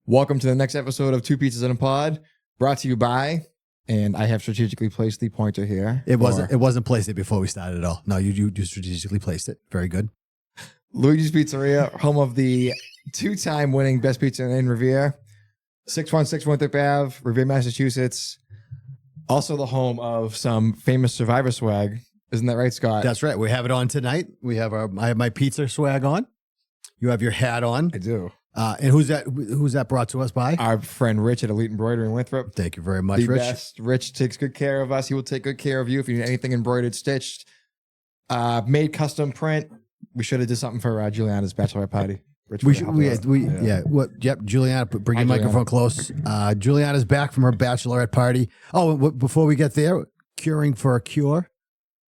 Welcome to the next episode of Two Pizzas in a Pod, brought to you by, and I have strategically placed the pointer here. It wasn't placed there before we started at all. No, you strategically placed it. Very good. Luigi's Pizzeria, home of the two-time winning Best Pizza in Revere, 616 Winthrop Ave, Revere, Massachusetts. Also the home of some famous Survivor swag. Isn't that right, Scott? That's right. We have it on tonight. I have my pizza swag on. You have your hat on. I do. And who's that brought to us by? Our friend Rich at Elite Embroidery in Winthrop. Thank you very much, The Rich. best. Rich takes good care of us. He will take good care of you if you need anything embroidered, stitched, made custom print. We should have did something for Juliana's bachelorette party. Rich Juliana, bring Hi, your microphone close. Juliana's back from her bachelorette party. Oh, before we get there, caring for a cure.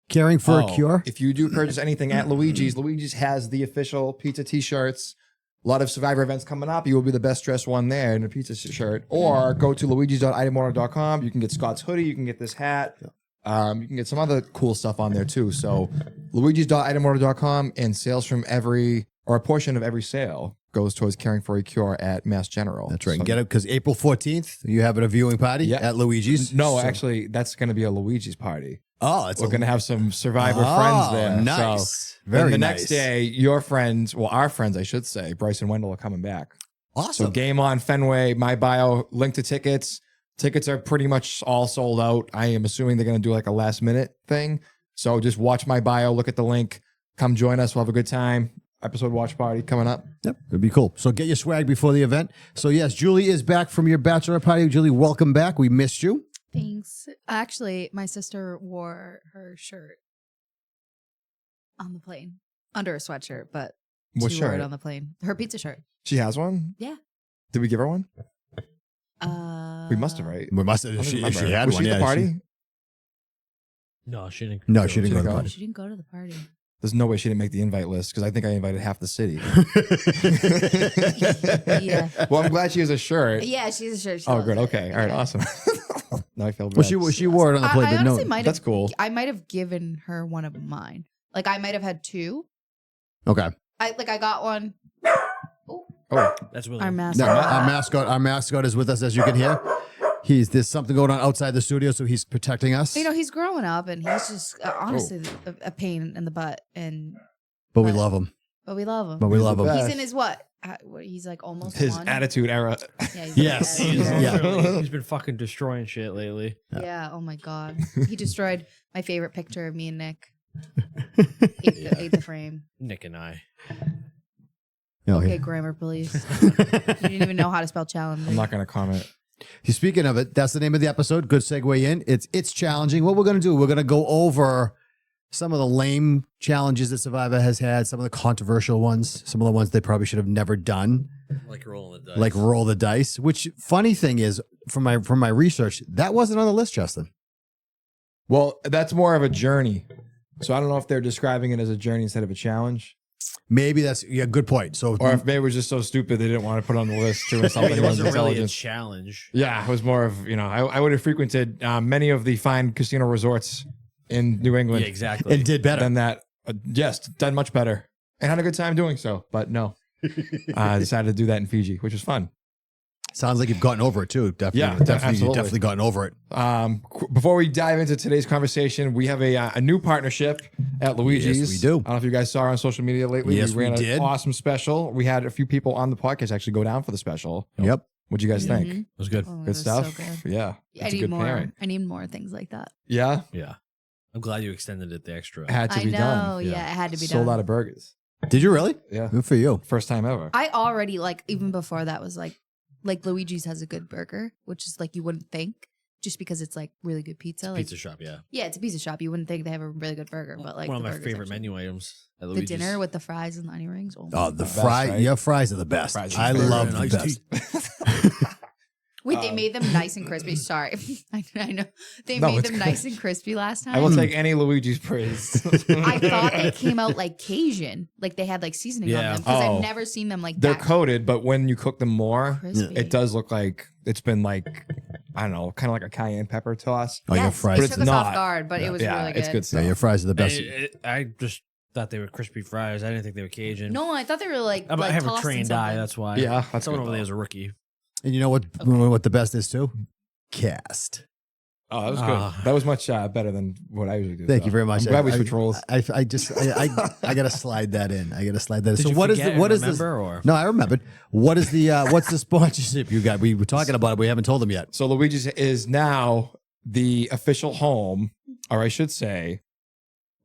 If you do purchase anything at Luigi's has the official pizza t-shirts. A lot of Survivor events coming up. You will be the best dressed one there in a pizza shirt. Or go to luigis.itemorder.com. You can get Scott's hoodie. You can get this hat. You can get some other cool stuff on there too. So luigis.itemorder.com, and sales from a portion of every sale goes towards caring for a cure at Mass General. That's right. So, Get it because April 14th, you having a viewing party at Luigi's. No, actually, that's going to be a Luigi's party. Oh, We're going to have some Survivor friends there. Nice. So, Very the nice. next day, your friends, our friends, I should say, Bryce and Wendell are coming back. Awesome. So game on Fenway, my bio, link to tickets. Tickets are pretty much all sold out. I am assuming they're going to do like a last minute thing. So just watch my bio, look at the link, come join us. We'll have a good time. Episode watch party coming up. Yep, it'd be cool. So get your swag before the event. So yes, Julie is back from your bachelor party. Julie, welcome back. We missed you. Thanks. Actually, my sister wore her shirt on the plane under a sweatshirt, but What she wore shirt? it on the plane. Her pizza shirt. She has one? Yeah. Did we give her one? We must have, right? We must I have. don't If she remember. had Was one, she at the party? No, she didn't. No, she didn't go to the go. party. She didn't go to the party. There's no way she didn't make the invite list because I think I invited half the city. Yeah. Well, I'm glad she has a shirt. Yeah, she's a shirt. She Oh, loves good. it. Okay. All right. Yeah. Awesome. Now I feel bad. Well, she wore it on the plane, I but no. honestly might That's have, cool. I might have given her one of mine. Like I might have had two. Okay. I got one. Oh, That's really Our Now, mascot. our mascot is with us, as you can hear. There's something going on outside the studio, so he's protecting us. You know, he's growing up, and he's just honestly a pain in the butt. But we love him. But we love him. But we love him. best. He's in his what? He's like almost his one. attitude era. Yeah, he's Yes. like, He's, Yeah. he's been fucking destroying shit lately. Yeah. Oh my god. He destroyed my favorite picture of me and Nick. Yeah. Ate the frame. Nick and I. No, Okay, he- grammar police. You didn't even know how to spell challenge. I'm not going to comment. Speaking of it, that's the name of the episode. Good segue in. It's challenging. What we're going to do, we're going to go over some of the lame challenges that Survivor has had, some of the controversial ones, some of the ones they probably should have never done, Like rolling the dice. like roll the dice. Which funny thing is, from my research, that wasn't on the list, Justin. Well, that's more of a journey. So I don't know if they're describing it as a journey instead of a challenge, Maybe that's good point. So or if maybe it was just so stupid they didn't want to put it on the list to insult I mean, it anyone's wasn't really a intelligence. challenge. Yeah, it was more of, I would have frequented many of the fine casino resorts in New England Yeah, exactly. and did better. than that. Yes, done much better and had a good time doing so. But no, I decided to do that in Fiji, which was fun. Sounds like you've gotten over it too. Definitely, Yeah, you've absolutely. definitely gotten over it. Before we dive into today's conversation, we have a new partnership at Luigi's. Yes, we do. I don't know if you guys saw on social media lately. Yes, we ran we did. an awesome special. We had a few people on the podcast actually go down for the special. Yep. What'd you guys think? Mhm. It was good. Oh, it Good was stuff. So good. Yeah, I it's a need good more. pairing. I need more things like that. Yeah, Yeah. I'm glad you extended it the extra. had to I be know. done. Yeah, Yeah. it had to be Sold done. out of burgers. Did you really? Yeah, Good for you. first time ever. I already even before that was like Luigi's has a good burger, which is like you wouldn't think just because it's like really good pizza. Like, Pizza shop, yeah. yeah, it's a pizza shop. You wouldn't think they have a really good burger, but like One of the my burger's favorite actually- menu items at The Luigi's. dinner with the fries and the onion rings. Oh, my Oh, the God. fry. right? Your fries are the best. Fries are I your favorite. love the Iced best. Wait, they made them nice and crispy. Sorry, I know they No, made it's them good. nice and crispy last time. I will take any Luigi's praise. I thought they came out like Cajun, like they had like seasoning on Yeah. them because Oh. I've never seen them like They're that coated, but when you cook them more, crispy. it does look like it's been like, I don't know, kind of like a cayenne pepper toss. Oh, your Yes, fries. it it's took us not. off guard, but it was Yeah, really good. it's good Yeah, stuff. your fries are the best. I just thought they were crispy fries. I didn't think they were Cajun. No, I thought they were like. I like have a tossed in trained eye. something. That's why. Yeah, that's Someone good over there though. is a rookie. And you know what the best is too? Cast. Oh, that was good. That was much better than what I usually do. Thank you very much. I'm glad we switched roles. I gotta slide that in. Did So you what is forget the what and is this? remember, or? No, I remembered. What is the what's the sponsorship you got? We were talking about it. We haven't told them yet. So Luigi's is now the official home, or I should say,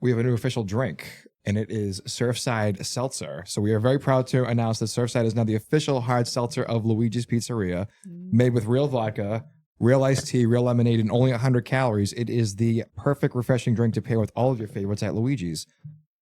we have a new official drink, and it is Surfside Seltzer. So we are very proud to announce that Surfside is now the official hard seltzer of Luigi's Pizzeria, made with real vodka, real iced tea, real lemonade, and only 100 calories. It is the perfect refreshing drink to pair with all of your favorites at Luigi's.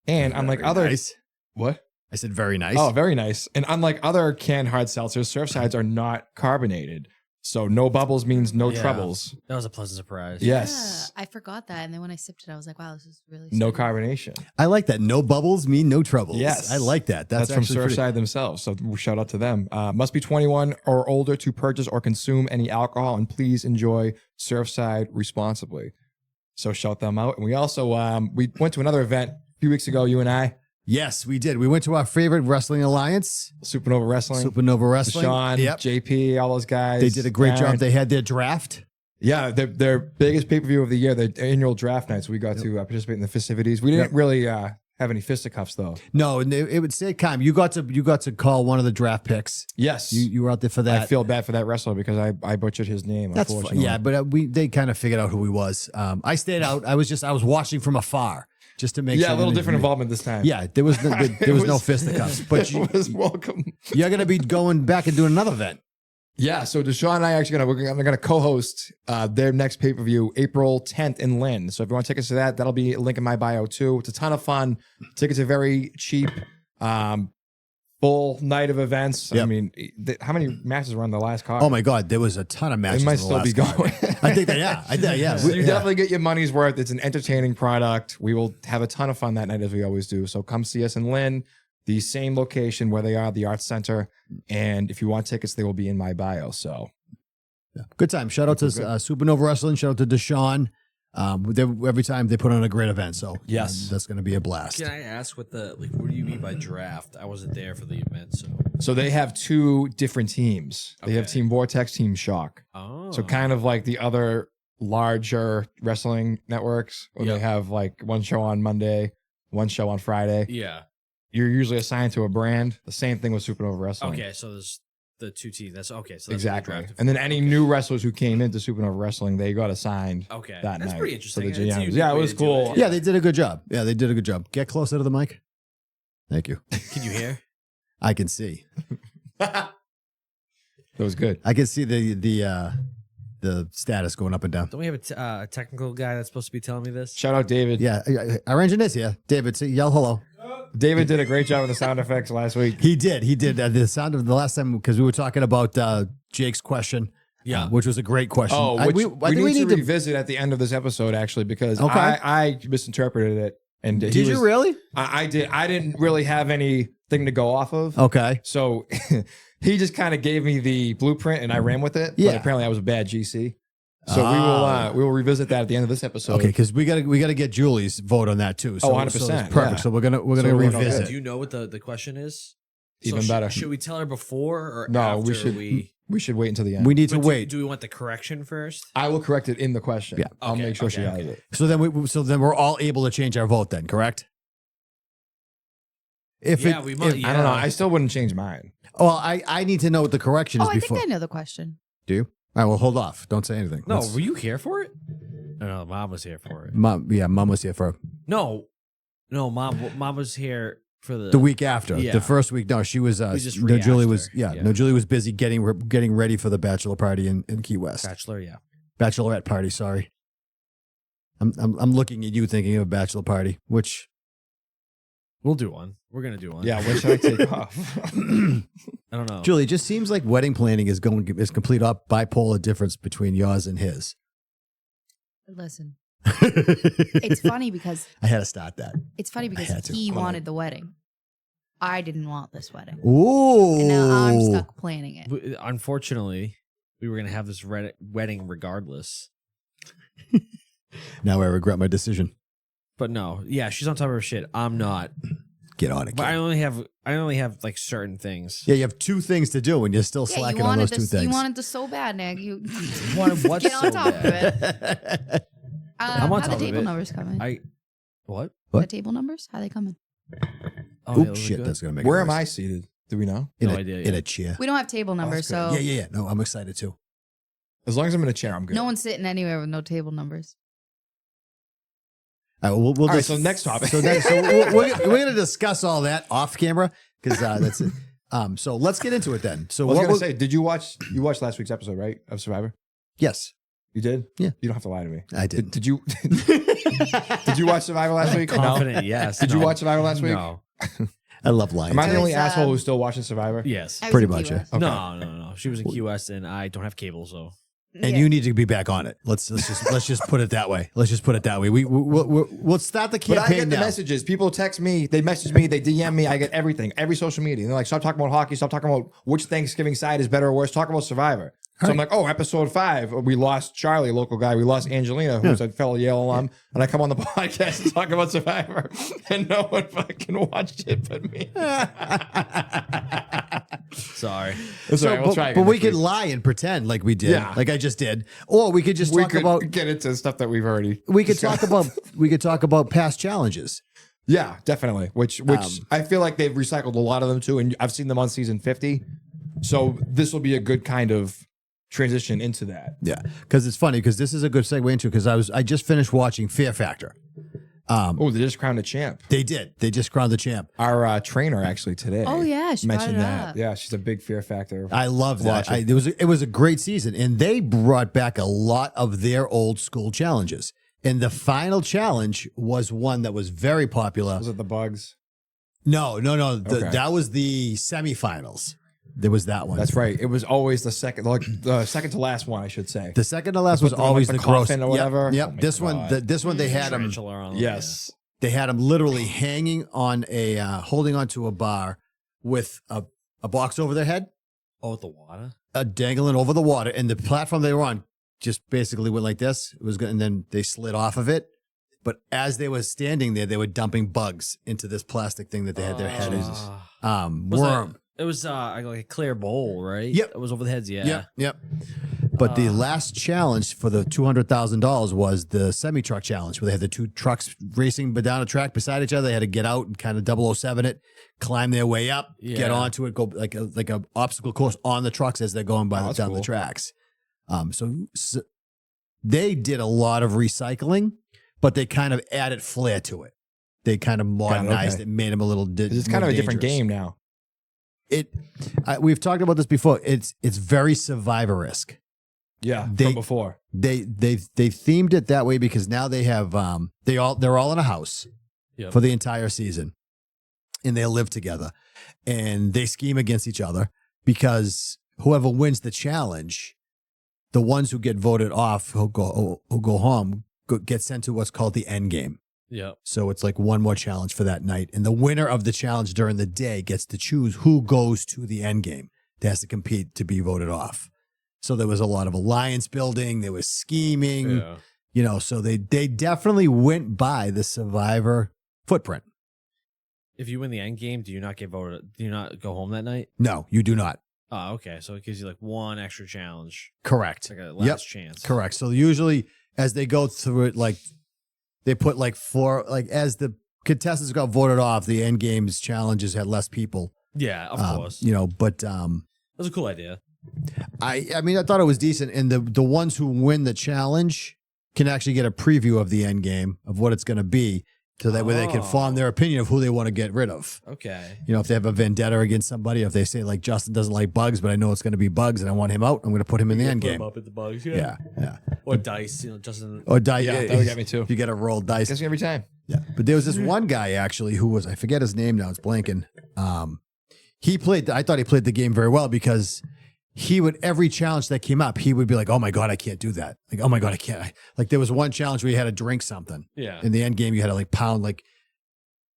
And unlike other... Nice. What? I said very nice. Oh, very nice. And unlike other canned hard seltzers, Surfsides are not carbonated. So no bubbles means no troubles. That was a pleasant surprise. Yes. Yeah, I forgot that. And then when I sipped it, I was like, wow, this is really No sweet. carbonation. I like that. No bubbles mean no troubles. Yes. I like that. That's from actually pretty- Surfside themselves. So shout out to them. Must be 21 or older to purchase or consume any alcohol, and please enjoy Surfside responsibly. So shout them out. And we also we went to another event a few weeks ago, you and I. Yes, we did. We went to our favorite wrestling alliance, Supernova Wrestling. Supernova Wrestling. Sean, Yep. JP, all those guys. They did a great Aaron. job. They had their draft. Yeah, their biggest pay-per-view of the year, their annual draft night. So we got to participate in the festivities. We didn't really have any fisticuffs though. No, and it would say, Kyle, you got to call one of the draft picks. Yes. You were out there for that. I feel bad for that wrestler because I butchered his name. That's fine. Unfortunately. Yeah, but they kind of figured out who he was. I stayed out. I was watching from afar just to make sure. Yeah, a little different involvement this time. Yeah, there was no fisticuffs, but it was welcome. you're going to be going back and doing another event. Yeah, so Deshaun and I are actually gonna co-host their next pay-per-view April 10th in Lynn. So if you want tickets to that, that'll be a link in my bio too. It's a ton of fun. Tickets are very cheap. Full night of events. Yep. I mean, how many matches were on the last card? Oh my God, there was a ton of matches. They might in the still last be card. going. I think that, yeah. So you definitely get your money's worth. It's an entertaining product. We will have a ton of fun that night as we always do. So come see us in Lynn, the same location where they are, the Arts Center. And if you want tickets, they will be in my bio. So Good time. Shout out to Supernova Wrestling. Shout out to Deshaun. Every time they put on a great event. So Yes. that's going to be a blast. Can I ask what do you mean by draft? I wasn't there for the event, So they have two different teams. They have Okay. Team Vortex, Team Shock. Oh, So kind of like the other larger wrestling networks where they Yep. have like one show on Monday, one show on Friday. yeah. You're usually assigned to a brand. The same thing with Supernova Wrestling. Okay, so there's the two teams. That's okay. So that's Exactly. what they drafted And then for. any Okay. new wrestlers who came into Supernova Wrestling, they got assigned Okay, that that's night. pretty for interesting. the It's a GMs. unique Yeah, it way was to do cool. Yeah, they did a good job. Get closer to the mic. Thank you. Can you hear? I can see. That was good. I can see the status going up and down. Don't we have a technical guy that's supposed to be telling me this? Shout out David. Yeah, our engineer's here. David, say, yell hello. David did a great job with the sound effects last week. He did. The sound of the last time, because we were talking about Jake's question, Yeah. which was a great question. Oh, I which think we need to revisit at the end of this episode, actually, because Okay. I misinterpreted it. And Did you really? I did. I didn't really have anything to go off of. Okay. So he just kind of gave me the blueprint and I ran with it. Yeah. But apparently I was a bad GC. So we will revisit that at the end of this episode. Okay, because we gotta get Julie's vote on that too. So, 100%, So that's perfect. yeah. So we're gonna So we're gonna revisit. Do you know what the question is? Even better. Should we tell her before or No, after we should. We should wait until the end. We need to But wait. Do we want the correction first? I will correct it in the question. Yeah. I'll Okay, make sure she okay, has okay. it. So then we're all able to change our vote. Then correct? If Yeah, it, we might. if- I don't know. I still wouldn't change mine. Well, I need to know what the correction is Oh, I before. think I know the question. Do you? All right. Well, hold off. Don't say anything. No, Let's- were you here for it? No, Mom was here for it. Mom. Yeah, Mom was here for No, Mom was here for the week after. Yeah. The first week. No, she was. We just no, Julie re-asked was. her. Yeah, Yeah. No, Julie was busy getting ready for the bachelor party in Key West. Bachelor. Yeah, Bachelorette party. Sorry. I'm looking at you thinking of a bachelor party, which we'll do one. We're gonna do one. Yeah. What should I take off? I don't know. Julie, it just seems like wedding planning is complete bipolar difference between yours and his. Listen, it's funny because I had to start that. he had to. wanted the wedding. I didn't want this wedding. Ooh. And now I'm stuck planning it. Unfortunately, we were gonna have this wedding regardless. Now I regret my decision. But no, yeah, she's on top of her shit. I'm not. Get on it. But kid. I only have like certain things. Yeah, you have 2 things to do, and you're still slacking on those 2 things. You wanted this so bad, Nick. You Wanted what get on so top of bad? it. I'm on How top the of table it. numbers coming? What? What? The table numbers? How they coming? Oh, yeah, Oop, those are shit, good. that's gonna make. Where it am worse. I seated? Do we know? In No a, idea, In yeah. a chair. We don't have table numbers, that's so Yeah. No, I'm excited too. As long as I'm in a chair, I'm good. no one's sitting anywhere with no table numbers. All right, we'll All right, just, so next topic. So we're going to discuss all that off camera because that's it. So let's get into it then. So I was what gonna we're- say, did you watch last week's episode, right, of Survivor? Yes, You did? Yeah. You don't have to lie to me. I did. Did you did you watch Survivor last week? Confident, yes. Did you No. watch Survivor last week? No. I love lying. Am I to the you. only was, asshole um, who's still watching Survivor? Yes. I was Pretty in Key much, yeah. West. Okay. No. She was in QS and I don't have cable, so. And Yeah. you need to be back on it. Let's just put it that way. Let's just put it that way. We'll start the But I campaign get the now. messages. People text me, they message me, they DM me. I get everything, every social media. And they're like, stop talking about hockey. Stop talking about which Thanksgiving side is better or worse. Talk about Survivor. So I'm like, oh, episode 5, we lost Charlie, a local guy. We lost Angelina, who's a fellow Yale alum. And I come on the podcast and talk about Survivor. And no one fucking watched it but me. Sorry. That's all right, we'll try again but we next could week. lie and pretend like we did, Yeah. like I just did, or we could just We talk could about. get into stuff that we've already. We could talk about past challenges. Yeah, definitely. Which I feel like they've recycled a lot of them too, and I've seen them on season 50. So this will be a good kind of transition into that. Yeah, because it's funny because this is a good segue into because I just finished watching Fear Factor. Oh, they just crowned a champ. They did. They just crowned the champ. Our trainer actually today. Oh, yeah, she mentioned brought it that. up. Yeah, she's a big Fear Factor. I love that. Watch It was a great season, and they brought back a lot of their old school challenges. And the final challenge was one that was very popular. Was it the bugs? No. Okay. That was the semifinals. There was that one. That's right. It was always the second, like the second to last one, I should say. The second to last was put them in, always like, the the gross coffin or whatever? Yep. Oh my This one, God. this one they had them. Tarantula on them, Yes. They had him literally hanging on a holding onto a bar with a box over their head, Yeah. Oh, with the water? dangling over the water, and the platform they were on just basically went like this. It was good, and then they slid off of it. But as they were standing there, they were dumping bugs into this plastic thing that they had their head in. Was Worm. It was like a clear bowl, right? Yep. It was over the heads, yeah. Yep. But the last challenge for the $200,000 was the semi-truck challenge, where they had the 2 trucks racing down a track beside each other. They had to get out and kind of 007 it, climb their way up, get Yeah. onto it, go like a obstacle course on the trucks as they're going by Oh, that's down the cool. tracks. So they did a lot of recycling, but they kind of added flair to it. They kind of modernized okay. it, made them a little. It's kind of a different game now. We've talked about this before. It's very Survivor-esque. Yeah, They- from before. They themed it that way because now they have they're all in a house Yep. for the entire season, and they live together, and they scheme against each other because whoever wins the challenge, the ones who get voted off who go home get sent to what's called the end game. Yep. So it's like one more challenge for that night, and the winner of the challenge during the day gets to choose who goes to the end game. They has to compete to be voted off. So there was a lot of alliance building. There was scheming. Yeah. So they definitely went by the Survivor footprint. If you win the end game, do you not get voted? Do you not go home that night? No, you do not. Oh, okay. So it gives you like one extra challenge. Correct. It's like a last chance. Correct. So usually as they go through it, like they put like 4, like as the contestants got voted off, the end games challenges had less people. Yeah, of course. But That was a cool idea. I mean, I thought it was decent. And the ones who win the challenge can actually get a preview of the end game of what it's going to be. So that way they can form their opinion of who they want to get rid of. Okay. If they have a vendetta against somebody, if they say like Justin doesn't like bugs, but I know it's going to be bugs and I want him out, I'm going to put him in the end game. Up at the bugs. Yeah. Or dice. Justin. Or dice. Yeah, that would get me too. You got to roll dice. Gets me every time. Yeah. But there was this one guy actually who was, I forget his name now, it's blanking. I thought he played the game very well because he would, every challenge that came up, he would be like, oh my God, I can't do that. Like, oh my God, I can't. Like there was one challenge where you had to drink something. Yeah. In the end game, you had to like pound like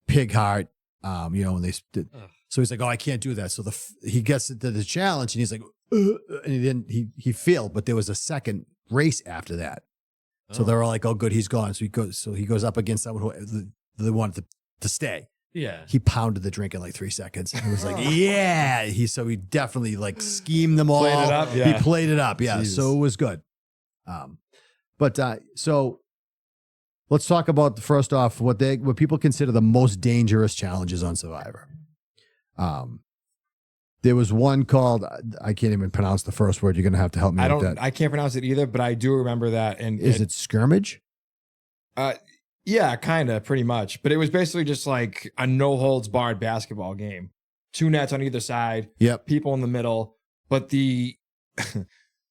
pig heart, and they did. So he's like, oh, I can't do that. So he gets to the challenge and he's like, and he failed, but there was a second race after that. So they're all like, oh, good, he's gone. So he goes up against someone who they wanted to stay. Yeah. He pounded the drink in like 3 seconds. It was like, yeah. He definitely like schemed them all. Played it up, yeah. He played it up. Yeah. Jesus. So it was good. So let's talk about first off what people consider the most dangerous challenges on Survivor. There was one called, I can't even pronounce the first word. You're going to have to help me with that. I can't pronounce it either, but I do remember that. And Is it skirmish? Yeah, kind of, pretty much. But it was basically just like a no holds barred basketball game. 2 nets on either side. Yep. People in the middle. But the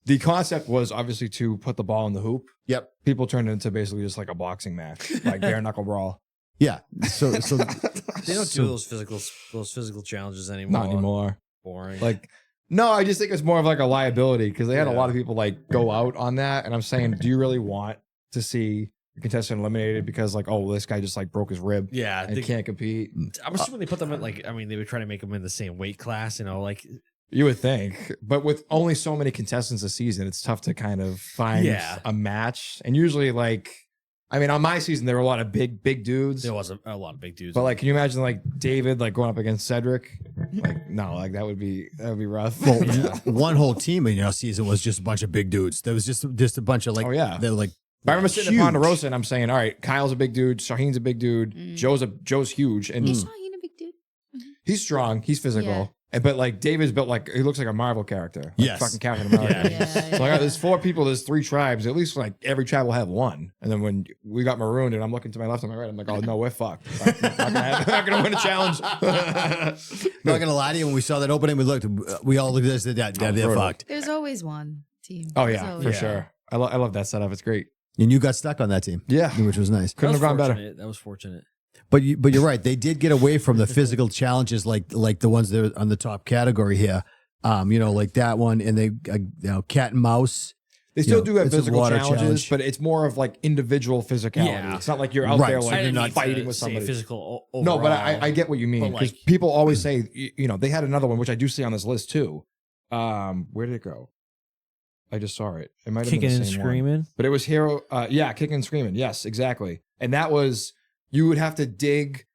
the concept was obviously to put the ball in the hoop. Yep. People turned it into basically just like a boxing match, like bare knuckle brawl. Yeah. So They don't do those physical challenges anymore. Not anymore. Boring. Like, no, I just think it's more of like a liability because they had a lot of people like go out on that. And I'm saying, do you really want to see the contestant eliminated because like, oh, this guy just like broke his rib? Yeah. And can't compete. I'm assuming they put them in like, I mean, they would try to make them in the same weight class, like. You would think, but with only so many contestants a season, it's tough to kind of find a match. And usually, like, I mean, on my season, there were a lot of big dudes. There was a lot of big dudes. But like, can you imagine like David like going up against Cedric? Like, no, like that would be rough. Well, one whole team in your season was just a bunch of big dudes. There was just a bunch of like, they were like. But I remember sitting at Ponderosa and I'm saying, all right, Kyle's a big dude, Shaheen's a big dude, Joe's huge, and Is Shaheen a big dude? he's strong, he's physical. Yeah. But like David's built like he looks like a Marvel character. Like Yes. fucking Captain America. Yeah. So like, there's 4 people, there's 3 tribes. At least like every tribe will have one. And then when we got marooned and I'm looking to my left and my right, I'm like, oh no, we're fucked. I'm not gonna win a challenge. Not gonna lie to you, when we saw that opening, we all looked at this, they're brutal. fucked. There's always one team. Oh There's yeah, always for one. sure. I love that setup. It's great. And you got stuck on that team. Yeah. Which was nice. Couldn't have gone better. That was fortunate. But you're right. They did get away from the physical challenges like the ones that are on the top category here. Like that one, and they cat and mouse. They still do have it's a physical water challenges, challenge. but it's more of like individual physicality. Yeah. It's not like you're out Right. there I like didn't you're mean fighting to with say somebody. physical No, but overall, I get what you mean but, because like- people always say they had another one which I do see on this list too. Where did it go? I just saw it. It might have been Kicking the and same one. screaming. But it was Hero. Kicking and screaming. Yes, exactly. And that was you would have to dig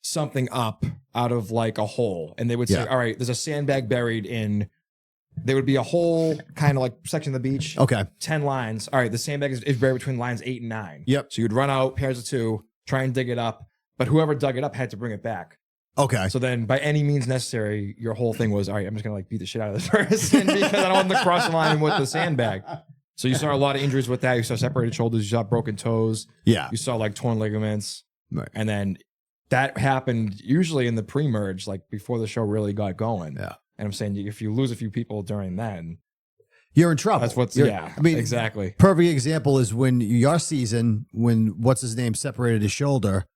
something up out of like a hole, and they would say, Yeah. "All right, there's a sandbag buried in." There would be a whole kind of like section of the beach. Okay. 10 lines. All right, the sandbag is buried between lines 8 and 9. Yep. So you'd run out pairs of 2, try and dig it up, but whoever dug it up had to bring it back. Okay. So then, by any means necessary, your whole thing was, all right, I'm just gonna like beat the shit out of this person because I don't want them to cross the line with the sandbag. So you saw a lot of injuries with that. You saw separated shoulders. You saw broken toes. Yeah. You saw like torn ligaments. Right. And then that happened usually in the pre-merge, like before the show really got going. Yeah. And I'm saying if you lose a few people during then, You're in trouble. that's what's I mean, exactly. perfect example is when your season, when what's his name separated his shoulder.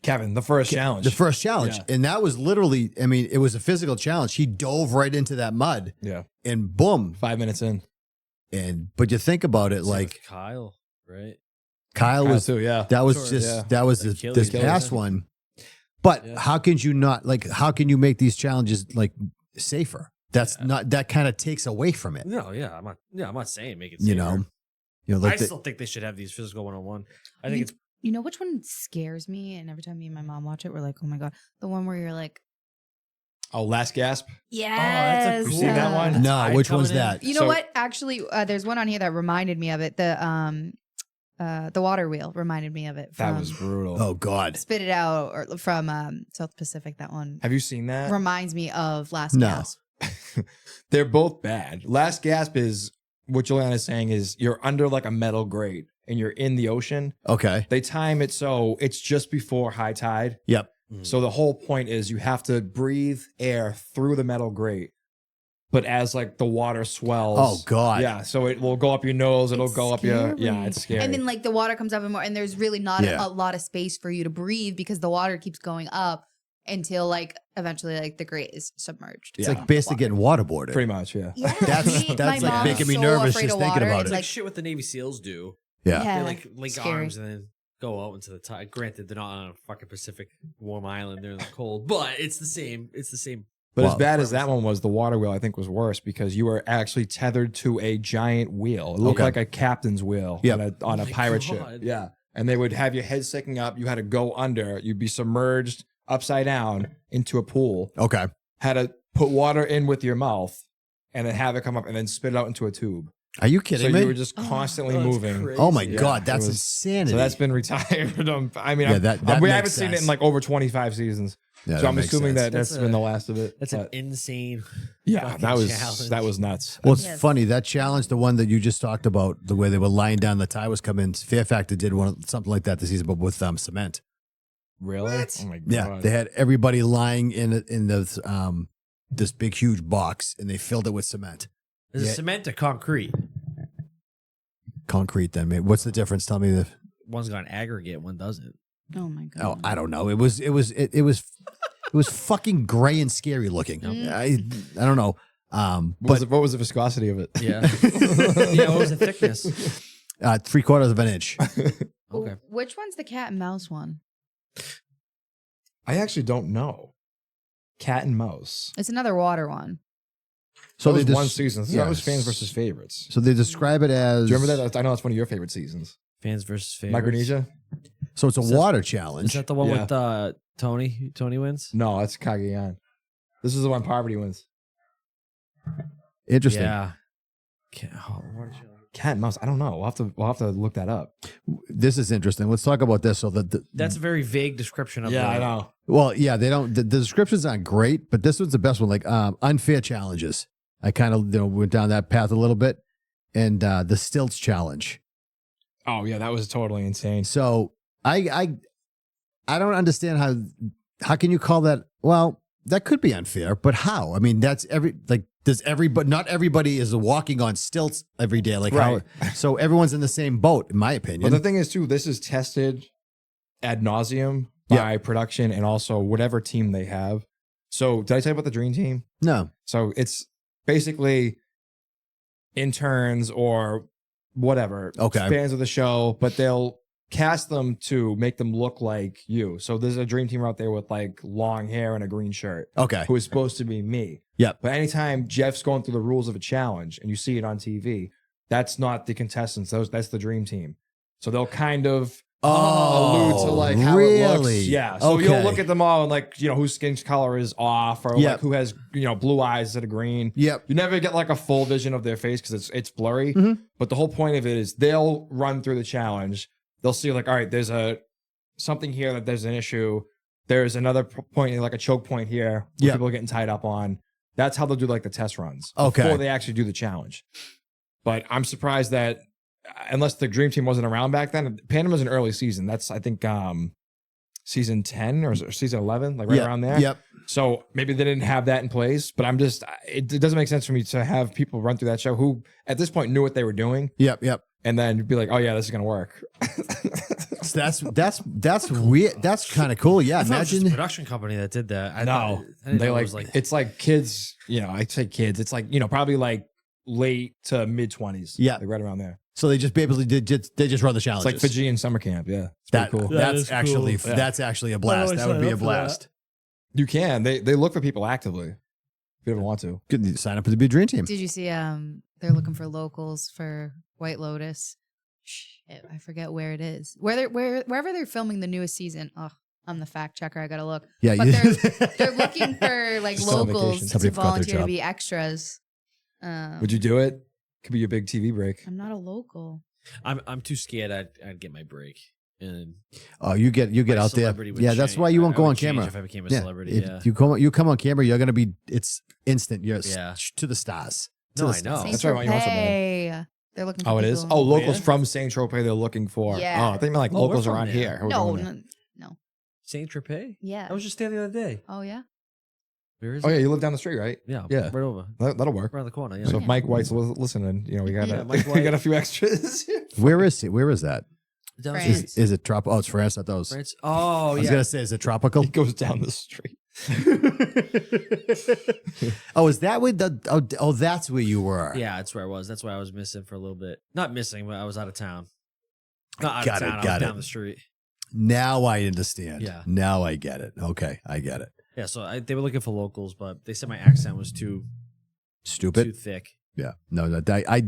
Kevin, the first challenge. The first challenge. Yeah. And that was literally, I mean, it was a physical challenge. He dove right into that mud Yeah. and boom. 5 minutes in. But you think about it, Same like with Kyle, right? Kyle was, too, yeah. that was Sure, just, yeah. that was Achilles, this yeah. past one. But Yeah. how can you not, like, how can you make these challenges like safer? That's not, that kind of takes away from it. No, yeah, I'm not saying make it. You safer. know, I like still think they should have these physical 1-on-1. I think it's You know which one scares me? And every time me and my mom watch it, we're like, oh my God. The one where you're like, Oh, last gasp. yes. You seen that one? no, tide which one's coming in. that? You know So- what? Actually, there's one on here that reminded me of it. The water wheel reminded me of it. That From was brutal. Oh God. Spit It Out or from South Pacific. That one Have you seen that? reminds me of Last No. Gasp. They're both bad. Last gasp is what Juliana's saying is you're under like a metal grate and you're in the ocean. Okay. They time it so it's just before high tide. Yep. So the whole point is you have to breathe air through the metal grate. But as like the water swells. Oh God. Yeah. So it will go up your nose. It'll It's go up your. Yeah, scary. it's scary. And then like the water comes up and more, and there's really not Yeah. a lot of space for you to breathe because the water keeps going up until like eventually like the grate is submerged. It's Yeah. like basically getting waterboarded. Pretty much, yeah. Yeah, That's- my that's, like, mom's making me so nervous afraid just of thinking water. about It's it. like like shit what the Navy SEAls do. Yeah. Yeah. They like link scary. arms and then go out into the tide. Granted, they're not on a fucking Pacific warm island. They're in the cold, but it's the same. It's the same. But Well, as bad as that one was, the water wheel I think was worse because you were actually tethered to a giant wheel. It looked Okay. like a captain's wheel Yep. on a my pirate God. ship. Yeah. And they would have your head sticking up. You had to go under. You'd be submerged upside down into a pool. Okay. Had to put water in with your mouth and then have it come up and then spit it out into a tube. Are you kidding So me? you were just constantly moving. Oh my Yeah, God, that's it was- insanity. So that's been retired. I mean, Yeah, that we makes haven't seen it in sense. like over 25 seasons. Yeah, So that I'm makes assuming sense. that's been the last of it. That's an insane. yeah, fucking that challenge. was nuts. Well, it's Yes. funny that challenge, the one that you just talked about, the way they were lying down, the tie was coming. Fear Factor did something like that this season, but with cement. Really? Oh my god. Yeah, they had everybody lying in this big huge box, and they filled it with cement. Is Yeah. it cement or concrete? Concrete. Then, maybe. What's the difference? Tell me the. One's got aggregate, one doesn't. Oh my god. Oh, I don't know. It was fucking gray and scary looking. I don't know. What was the viscosity of it? Yeah. Yeah. What was the thickness? 3/4 of an inch. Okay. Which one's the cat and mouse one? I actually don't know. Cat and mouse. It's another water one. So That was they one just season. That was fans versus favorites. So they describe it as. Do you remember that? I know that's one of your favorite seasons. Fans versus favorites. Micronesia? So it's a Is that- water Is challenge. that the one Yeah. with Tony? Tony wins. No, that's Cagayan. This is the one Poverty wins. Interesting. Yeah. Cat and mouse. I don't know. We'll have to look that up. This is interesting. Let's talk about this. So That's a very vague description of. Yeah, the, I know. well, yeah, they don't. The descriptions aren't great, but this one's the best one. Like unfair challenges. I kind of went down that path a little bit, and the stilts challenge. Oh yeah, that was totally insane. So I don't understand how can you call that? Well, that could be unfair, but how? I mean, that's not everybody is walking on stilts every day. Like Right. how? So everyone's in the same boat, in my opinion. But the thing is, too, this is tested ad nauseum by production and also whatever team they have. So, did I tell you about the Dream Team? No. So, it's basically interns or whatever, Okay. fans of the show, but they'll cast them to make them look like you. So, there's a Dream Team out there with like long hair and a green shirt Okay. who is supposed to be me. Yep. But anytime Jeff's going through the rules of a challenge and you see it on TV, that's not the contestants. That's the Dream Team. So they'll kind of allude to like how it looks. really? Yeah. So Okay. you'll look at them all and like, whose skin color is off or Yep. like who has, blue eyes instead of green. Yep. You never get like a full vision of their face because it's blurry. Mhm. But the whole point of it is they'll run through the challenge. They'll see like, all right, there's something here that there's an issue. There's another point, like a choke point here where Yep. people are getting tied up on. That's how they'll do like the test runs Okay. before they actually do the challenge. But I'm surprised that unless the Dream Team wasn't around back then, Panama's an early season. That's I think season 10 or season 11, like right Yep. around there. Yep. So maybe they didn't have that in place. But it doesn't make sense for me to have people run through that show who at this point knew what they were doing Yep. Yep. and then be like, oh yeah, this is gonna work. So that's weird. That's kind of cool. Yeah. I thought it was just Imagine. a production company that did that. I No, didn't they know it like, was like it's like kids. I say kids. It's like probably like late to mid 20s. Yeah. like right around there. So they just basically they just run the It's challenges. like Fijian summer camp. Yeah, it's That, pretty cool. That That's is cool. actually Yeah. that's actually a blast. always That would sign be up a for blast. You can. They look for people actively if you ever want to. Good. Sign up to be a dream team. Did you see they're looking for locals for White Lotus? Shit, I forget where it is. Wherever they're filming the newest season. Oh, I'm the fact checker. I gotta look. Yeah. But you- they're looking for like Still on locals vacation. to Somebody forgot their volunteer to job. be extras. Would you do it? Could be your big TV break. I'm not a local. I'm too scared. I'd get my break. And Oh, you get my out there. celebrity would Yeah, that's change. why you won't I go would on change camera. if I became a Yeah, celebrity. if Yeah. you come on camera, you're gonna be. It's instant. You're Yeah. to the stars. To No, the I know. stars. That's right, why you want something. Tropez. They're looking for Oh, it is. people. Oh, locals yeah? from Saint Tropez. They're looking for. Yeah. Oh, I think like Oh, we're locals from around there. here. who are No, doing it. no. Saint Tropez. Yeah. I was just there the other day. Oh yeah. Where is Oh it? yeah, you live down the street, right? Yeah. Yeah. Right over. That'll work. Around the corner. Yeah. So if Yeah. Mike White's listening, we got Yeah, Mike we White. got a few extras. Where is it? Where is that? Down France. the street. Is it tropical? Oh, it's France. I thought it was. France. Oh I was yeah. gonna say, is it tropical? He goes down the street. Oh, is that where the? Oh, that's where you were. Yeah, that's where I was. That's why I was missing for a little bit. Not missing, but I was out of town. Not out Got of it, town. I got was it. down the street. Now I understand. Yeah. Now I get it. Okay, I get it. Yeah, so they were looking for locals, but they said my accent was too Stupid. thick. Yeah. No,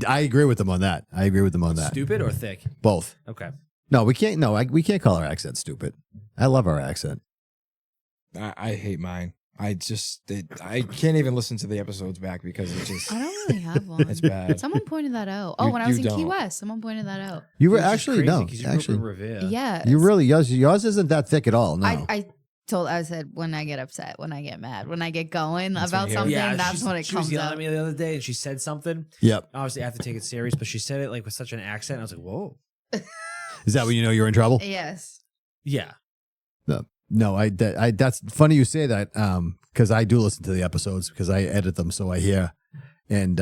I agree with them on that. I agree with them on that. Stupid or thick? Both. Okay. No, we can't. No, we can't call our accent stupid. I love our accent. I hate mine. I can't even listen to the episodes back because it's just I don't really have one. it's bad. Someone pointed that out. Oh, when I was in Key West, someone pointed that out. You were Which is actually crazy, no, 'cause you grew up in actually, Revere. Yeah. you really yours isn't that thick at all. No, I said when I get upset, when I get mad, when I get going That's about when you- something, Yeah, that's when it she was comes yelling out. at me the other day, and she said something. Yep. Obviously, I have to take it serious, but she said it like with such an accent. I was like, "Whoa, Is that when you know you're in trouble? Yes. yeah." No, that's funny you say that because I do listen to the episodes because I edit them, so I hear, and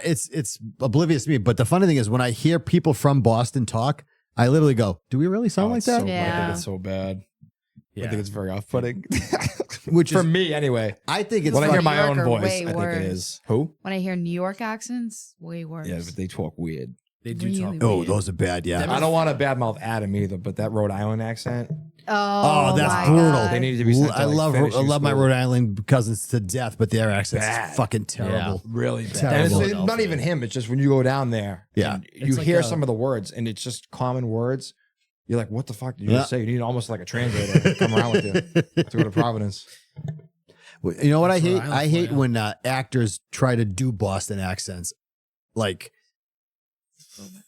it's oblivious to me. But the funny thing is when I hear people from Boston talk, I literally go, "Do we really sound like it's that?" So, I Yeah. think it's so bad. Yeah. I think it's very off-putting. Which for is, me anyway. I think it's When I funny. hear my New own York are voice, way I think worse. it is. Who? When I hear New York accents, way worse. Yeah, but they talk weird. They do Really talk. weird. Oh, weird. those are bad. Yeah. I don't want to badmouth Adam either, but that Rhode Island accent, Oh, that's my brutal. God. they need to be sent to, I like, love finishing my school. Rhode Island cousins to death, but their accents Bad. is fucking terrible. really bad. Terrible. And it's not even him. It's just when you go down there, Yeah. and you It's like hear a- some of the words, and it's just common words. You're like, what the fuck did you Yeah. just say? You need almost like a translator to come around with you to go to Providence. Well, you know what I That's hate? Rhode Island I hate for ya. when actors try to do Boston accents. Like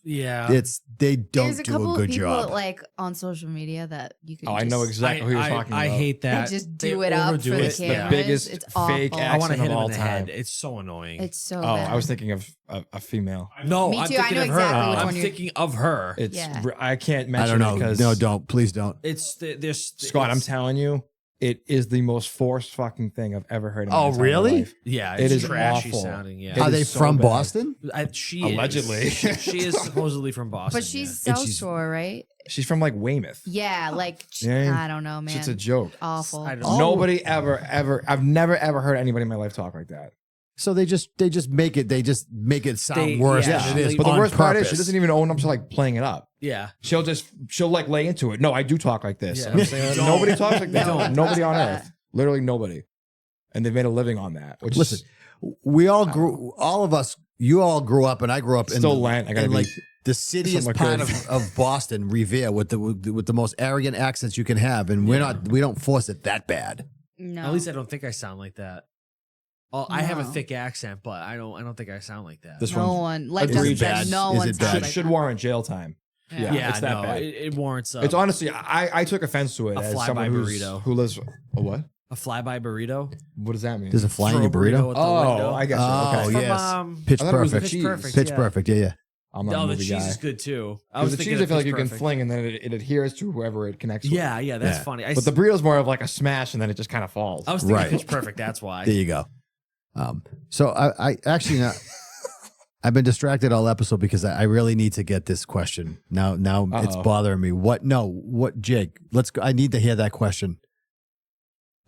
Yeah, they don't There's a do couple a good people job. like on social media that you can. Oh, I just, know exactly who you're talking about. I hate They that. just They do it up overdo for the it. cameras. biggest It's fake awful. I want to accent hit of him all in the head. time. It's so annoying. It's so Oh, bad. I was thinking of a female. no, Me I'm too, I thinking know of her. exactly which I'm one you're- thinking of her. It's Yeah. I can't I mention don't know. it because No, don't. Please don't. It's there's Scott, I'm it's- telling you, it is the most forced fucking thing I've ever heard in my Oh, entire really? life. Yeah, It it's is trashy awful. sounding. Yeah, It Are is they so from bad. Boston? She Allegedly. is. She is supposedly from Boston. But she's And South she's- Shore, right? She's from like Weymouth. Yeah, like Yeah. I don't know, man. It's a joke. Awful. I don't Oh. Nobody ever. I've never ever heard anybody in my life talk like that. So they just make it sound They- worse yeah, than it is. But the on worst part is she purpose. doesn't even own up to like playing it up. Yeah, She'll like lay into it. No, I do talk like this. Yeah. I'm saying, nobody talks like that. Don't. Nobody on That's earth. Literally nobody. And they've made a living on that. Which Listen, is we all grew. All of us. You all grew up, and I grew up in still the, land. I gotta in be like the citiest somewhat part good. of Boston, Revere, with the most arrogant accents you can have, and we don't force it that bad. No. at least I don't think I sound like that. Oh, I have a No. thick accent, but I don't think I sound like that. This no one one. Like Agreed. Justin said, Bad. no Is one it sounds bad? like should that. warrant jail time. Yeah. yeah, it's that no, bad. it warrants It's honestly, I took offense to it A as flyby someone burrito. who lives. A what? a flyby burrito. What does that mean? There's a fly in Throw your a burrito. at the Oh, window. I got Oh, you. Okay. From, yes. Pitch I thought it was the Perfect. cheese. Perfect. Pitch yeah. Perfect. Yeah, yeah. I'm not a Oh, the movie cheese guy. is good too. I Because was the thinking cheese, I of feel like Pitch you can Perfect. fling and then it adheres to whoever it connects with. Yeah, yeah, that's Yeah. funny. But the burrito's more of like a smash and then it just kind of falls. I was thinking Right. Pitch Perfect. That's why. There you go. So I actually I've been distracted all episode because I really need to get this question. Now it's Uh-oh. bothering me. What Jake, let's go. I need to hear that question.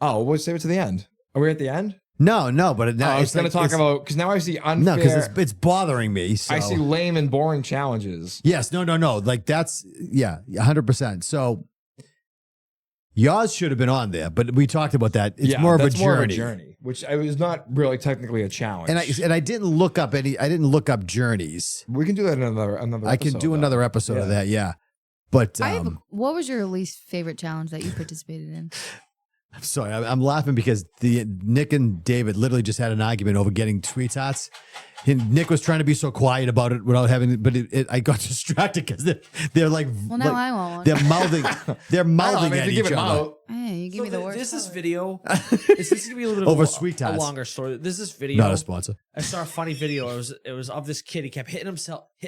Oh, we'll save it to the end. Are we at the end? No, but now I was going to talk about, because now I see unfair. no, because it's bothering me. So. I see lame and boring challenges. Yes, no. Like that's 100%. So yours should have been on there, but we talked about that. It's more of a that's more of a journey. journey, which I was not really technically a challenge. And I didn't look up journeys. we can do that in another I can episode, do though. another episode of that, yeah. But I have what was your least favorite challenge that you participated in? sorry, I'm laughing because Nick and David literally just had an argument over getting sweethearts. And Nick was trying to be so quiet about it without having, but I got distracted because they're like, Well, now I want one. they're mouthing, I mean, at to give each it other. out. Hey, you give me the worst. This is color. video. This is gonna be a little bit Over of sweet a tarts. longer story. This is video. Not a sponsor. I saw a funny video. It was of this kid. He kept hitting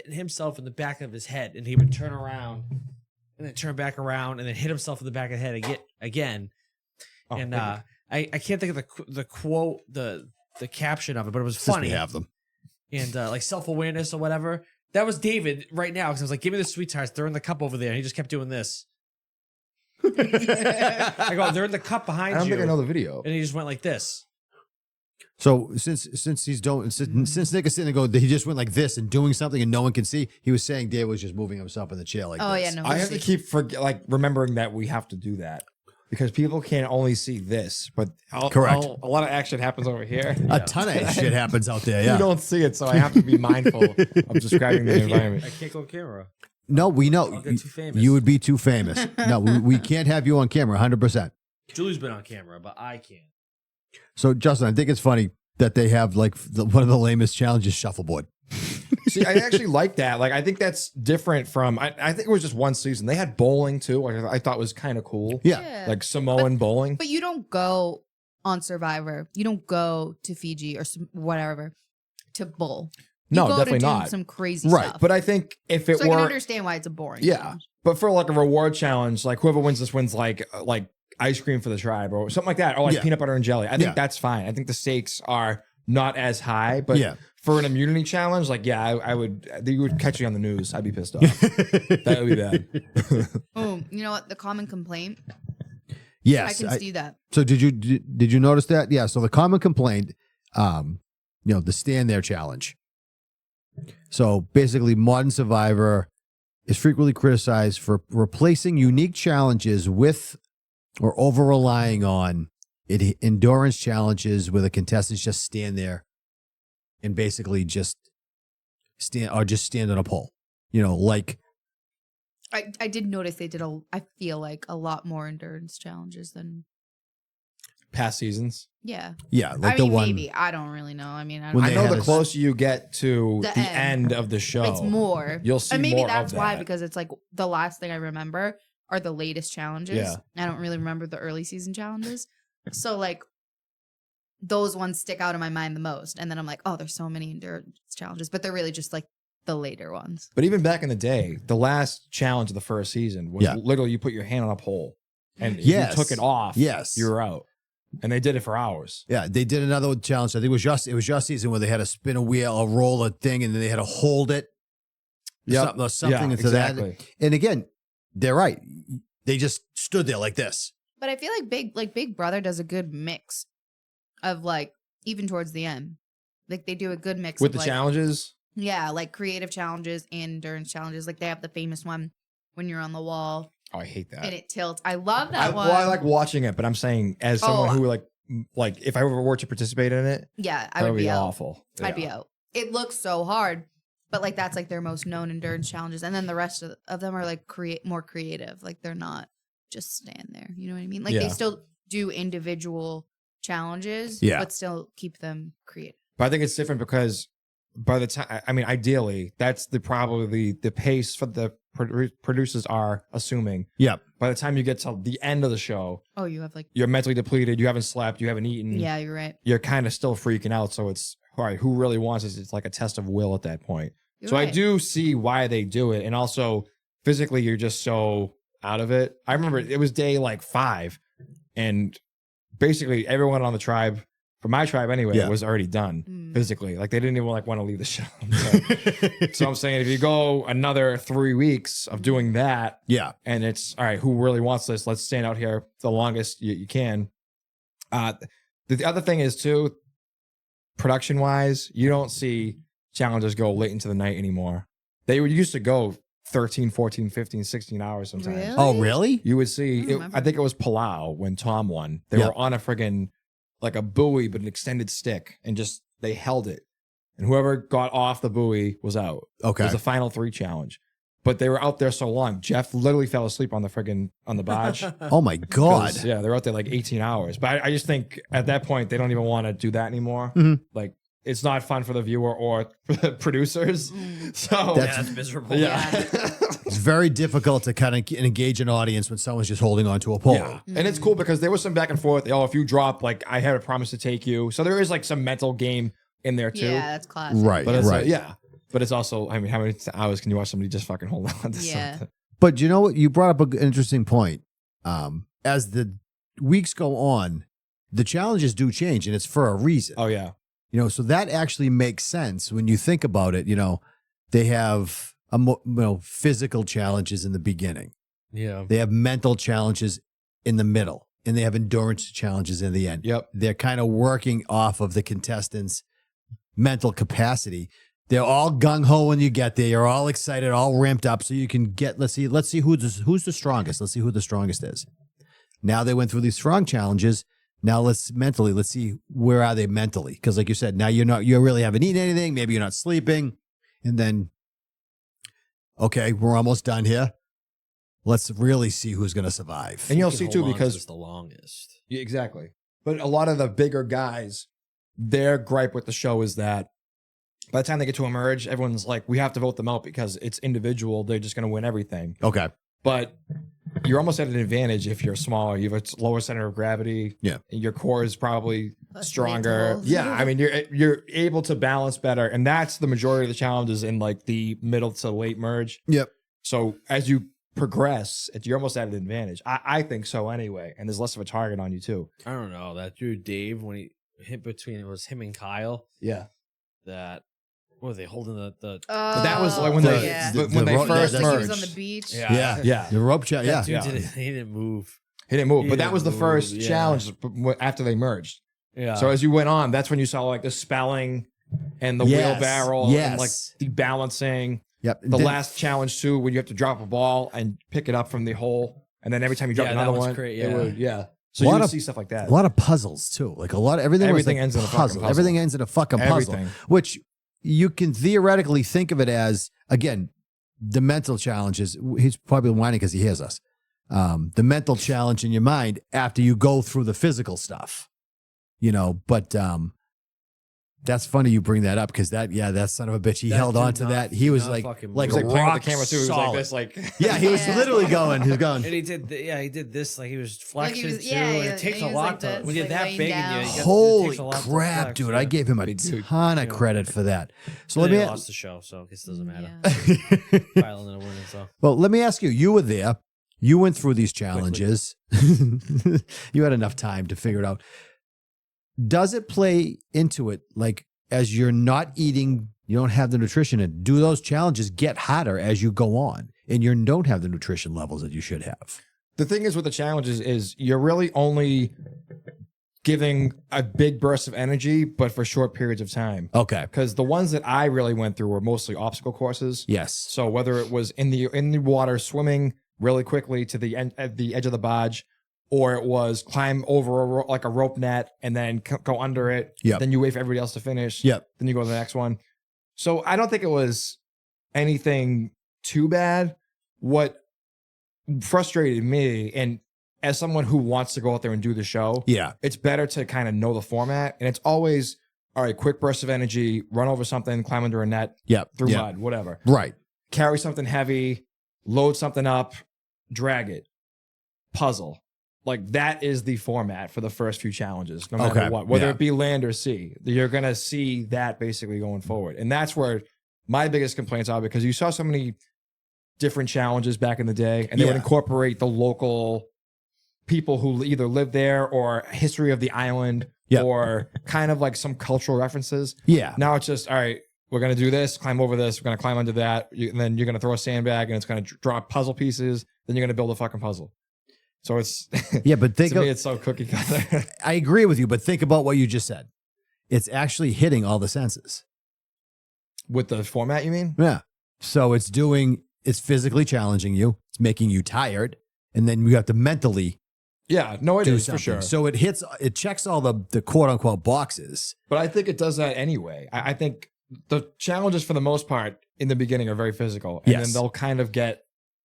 himself in the back of his head, and he would turn around and then turn back around and then hit himself in the back of the head again. Oh, And thank I can't think of the quote, the caption of it, but it was Since funny. we have them. And like self-awareness or whatever. That was David right now because I was like, "Give me the sweet tarts. They're in the cup over there." And he just kept doing this. I go, "They're in the cup behind I don't you." think I know the video. And he just went like this. So since Nick is sitting there going, he just went like this and doing something and no one can see. He was saying Dave was just moving himself in the chair like Oh this. yeah, no. I have to keep remembering that we have to do that because people can't only see this, but Correct. a lot of action happens over here. A ton of shit happens out there. Yeah. You don't see it, so I have to be mindful of describing the environment. I can't go camera. No, we know. I'll get too famous. You would be too famous. No, we can't have you on camera 100%. Julie's been on camera, but I can't. So, Justin, I think it's funny that they have like one of the lamest challenges, shuffleboard. See, I actually like that. Like, I think that's different from. I think it was just one season. They had bowling too, which I thought was kind of cool. Yeah. Like Samoan bowling. But you don't go on Survivor. You don't go to Fiji or whatever to bowl. You No, go definitely to do not. some crazy Right. stuff. But I think if it so I were, can understand why it's a boring. yeah. challenge. But for like a reward challenge, like whoever wins this wins like ice cream for the tribe or something like that, or like Yeah. peanut butter and jelly. I think Yeah. that's fine. I think the stakes are not as high, but Yeah. for an immunity challenge, like I would, you would catch me on the news. I'd be pissed off. That would be bad. Oh, you know what? The common complaint. Yes. I can see that. So did you notice that? Yeah. So the common complaint, the stand there challenge. So basically, modern Survivor is frequently criticized for replacing unique challenges with or over relying on endurance challenges where the contestants just stand there and basically just stand on a pole. Like I did notice they did I feel like a lot more endurance challenges than Past seasons. yeah. like I the mean, one. maybe I don't really know. I mean, When I they know had the a- closer you get to The the end of the show, it's more. You'll see and maybe more that's of why that. because it's like the last thing I remember are the latest challenges. Yeah. I don't really remember the early season challenges. So like those ones stick out in my mind the most. And then I'm like, oh, there's so many endurance challenges, but they're really just like the later ones. But even back in the day, the last challenge of the first season was Yeah. literally you put your hand on a pole, and if Yes. you took it off, Yes. you were out. And they did it for hours. Yeah, they did another challenge. I think it was just season where they had to spin a wheel, a roll a thing, and then they had to hold it. Yep. Something Yeah, into exactly. that. And again, they're right. They just stood there like this. But I feel like Big Brother does a good mix of like even towards the end. Like they do a good mix With of the like, challenges, yeah, like creative challenges and endurance challenges. Like they have the famous one when you're on the wall oh, I hate that. and it tilts. I love that one. Well, I like watching it, but I'm saying as someone Oh. who like if I were to participate in it, Yeah, I that would be out. awful. I'd be out. It looks so hard, but like that's like their most known endurance challenges, and then the rest of them are like more creative. Like they're not just stand there. You know what I mean? Like they Yeah. still do individual challenges, Yeah. but still keep them creative. But I think it's different because by the time, I mean, ideally, that's probably the pace for the producers are assuming. Yep. By the time you get to the end of the show, Oh, you have like you're mentally depleted. You haven't slept. You haven't eaten. yeah, you're right. You're kind of still freaking out. So it's all right. Who really wants this? It's like a test of will at that point. You're So I right. do see why they do it, and also physically, you're just so out of it. I remember it was day like 5, and basically everyone on the tribe, for my tribe anyway, Yeah. was already done Mm. physically. Like they didn't even want to leave the show. So I'm saying if you go another 3 weeks of doing that, Yeah. and it's all right, who really wants this? Let's stand out here the longest you can. The other thing is too, production wise, you don't see challenges go late into the night anymore. They would used to go 13, 14, 15, 16 hours sometimes. Really? Oh, really? You would see, I don't remember. I think it was Palau when Tom won. They Yeah. were on a friggin' like a buoy, but an extended stick, and just they held it. And whoever got off the buoy was out. It Okay. was the final 3 challenge. But they were out there so long. Jeff literally fell asleep on the barge. Oh my God. 'Cause, yeah, they're out there like 18 hours. But I just think at that point, they don't even want to do that anymore. Mhm. Like, it's not fun for the viewer or for the producers. Mm. So, That's- That's miserable. yeah. It's very difficult to kind of engage an audience when someone's just holding on to a pole. Yeah. And it's cool because there was some back and forth. Oh, if you drop, like, I had a promise to take you. So there is like some mental game in there too. Yeah, that's classic. Right. But it's right. yeah. But it's also, I mean, how many hours can you watch somebody just fucking hold on to Yeah. something? But you know what? You brought up an interesting point. As the weeks go on, the challenges do change, and it's for a reason. Oh, yeah. So that actually makes sense when you think about it. They have physical challenges in the beginning. Yeah. They have mental challenges in the middle, and they have endurance challenges in the end. Yep. They're kind of working off of the contestants' mental capacity. They're all gung ho when you get there. You're all excited, all ramped up, so you can get. Let's see who's the strongest. Let's see who the strongest is. Now they went through these strong challenges. Now let's see where are they mentally, because like you said, now you really haven't eaten anything. Maybe you're not sleeping, and then okay, we're almost done here. Let's really see who's going to survive. And you'll You see can too, hold on to because this the longest. yeah, exactly. But a lot of the bigger guys, their gripe with the show is that by the time they get to emerge, everyone's like, we have to vote them out because it's individual. They're just going to win everything. Okay. But you're almost at an advantage if you're smaller. You have a lower center of gravity. Yeah. And your core is probably Less stronger. weight to hold. Yeah. I mean, you're able to balance better. And that's the majority of the challenges in like the middle to late merge. Yep. So as you progress, you're almost at an advantage. I think so anyway. And there's less of a target on you too. I don't know. That dude Dave, when he hit between, it was him and Kyle. Yeah. That what were they holding the But that was like when they yeah. when they rope- first Like he was merged. on the beach. Yeah. The rope chat. Yeah. That dude Yeah. he didn't move. He didn't move, He but that didn't was the move, first yeah. challenge after they merged. Yeah. So as you went on, that's when you saw like the spelling and the Yes. wheelbarrow and like Yes. the balancing. Yep. The last challenge too, when you have to drop a ball and pick it up from the hole, and then every time you drop Yeah, that another one's one, great, it yeah. would, yeah. So A you lot would of- see stuff like that. A lot of puzzles too. Like a lot of everything. Everything was like ends in a fucking puzzle. Everything ends in a fucking puzzle. Everything. Which you can theoretically think of it as, again, the mental challenges. He's probably whining because he hears us. The mental challenge in your mind after you go through the physical stuff, but that's funny you bring that up because that son of a bitch, he That held did on to not- that. He did was not like fucking like He was a like playing with rock the camera too. He was solid. like this, like Yeah, he was Yeah. literally going. He's going. And he did, he did this like he was Like flexing he was- too. yeah, and yeah, it takes he a was lot like to this, when you're like that laying big down. and you it Holy takes a lot to crap, flex, dude! yeah. I gave him a Big dude. ton of Yeah. credit for that. So So let they me lost the show, so it doesn't matter. Yeah. Filing and winning, so Well, let me ask you. You were there. You went through these challenges. You had enough time to figure it out. Does it play into it like as you're not eating, you don't have the nutrition, and do those challenges get hotter as you go on and you don't have the nutrition levels that you should have? the thing is with the challenges is you're really only giving a big burst of energy, but for short periods of time. Okay. Because the ones that I really went through were mostly obstacle courses. Yes. So whether it was in the water swimming really quickly to the end at the edge of the barge, or it was climb over like a rope net and then go under it. Yep. Then you wait for everybody else to finish. Yep. Then you go to the next one. So I don't think it was anything too bad. What frustrated me, and as someone who wants to go out there and do the show, Yeah. it's better to kind of know the format. And it's always, all right, quick burst of energy, run over something, climb under a net, Yep. through Yep. mud, whatever. Right. Carry something heavy, load something up, drag it, puzzle. Like that is the format for the first few challenges, no matter Okay. what, whether Yeah. it be land or sea. You're going to see that basically going forward. And that's where my biggest complaints are, because you saw so many different challenges back in the day, and they would Yeah. incorporate the local people who either live there or history of the island, Yeah. or kind of like some cultural references. Yeah. Now it's just, all right, we're going to do this, climb over this, we're going to climb under that, and then you're going to throw a sandbag and it's going to drop puzzle pieces, then you're going to build a fucking puzzle. So it's, Yeah, but think to of, me, it's so cookie cutter. I agree with you, but think about what you just said. It's actually hitting all the senses. With the format, you mean? Yeah. So it's physically challenging you. It's making you tired. And then you have to mentally Yeah, no, it do is something. for sure. So it checks all the quote unquote boxes. But I think it does that anyway. I think the challenges for the most part in the beginning are very physical, and Yes. then they'll kind of get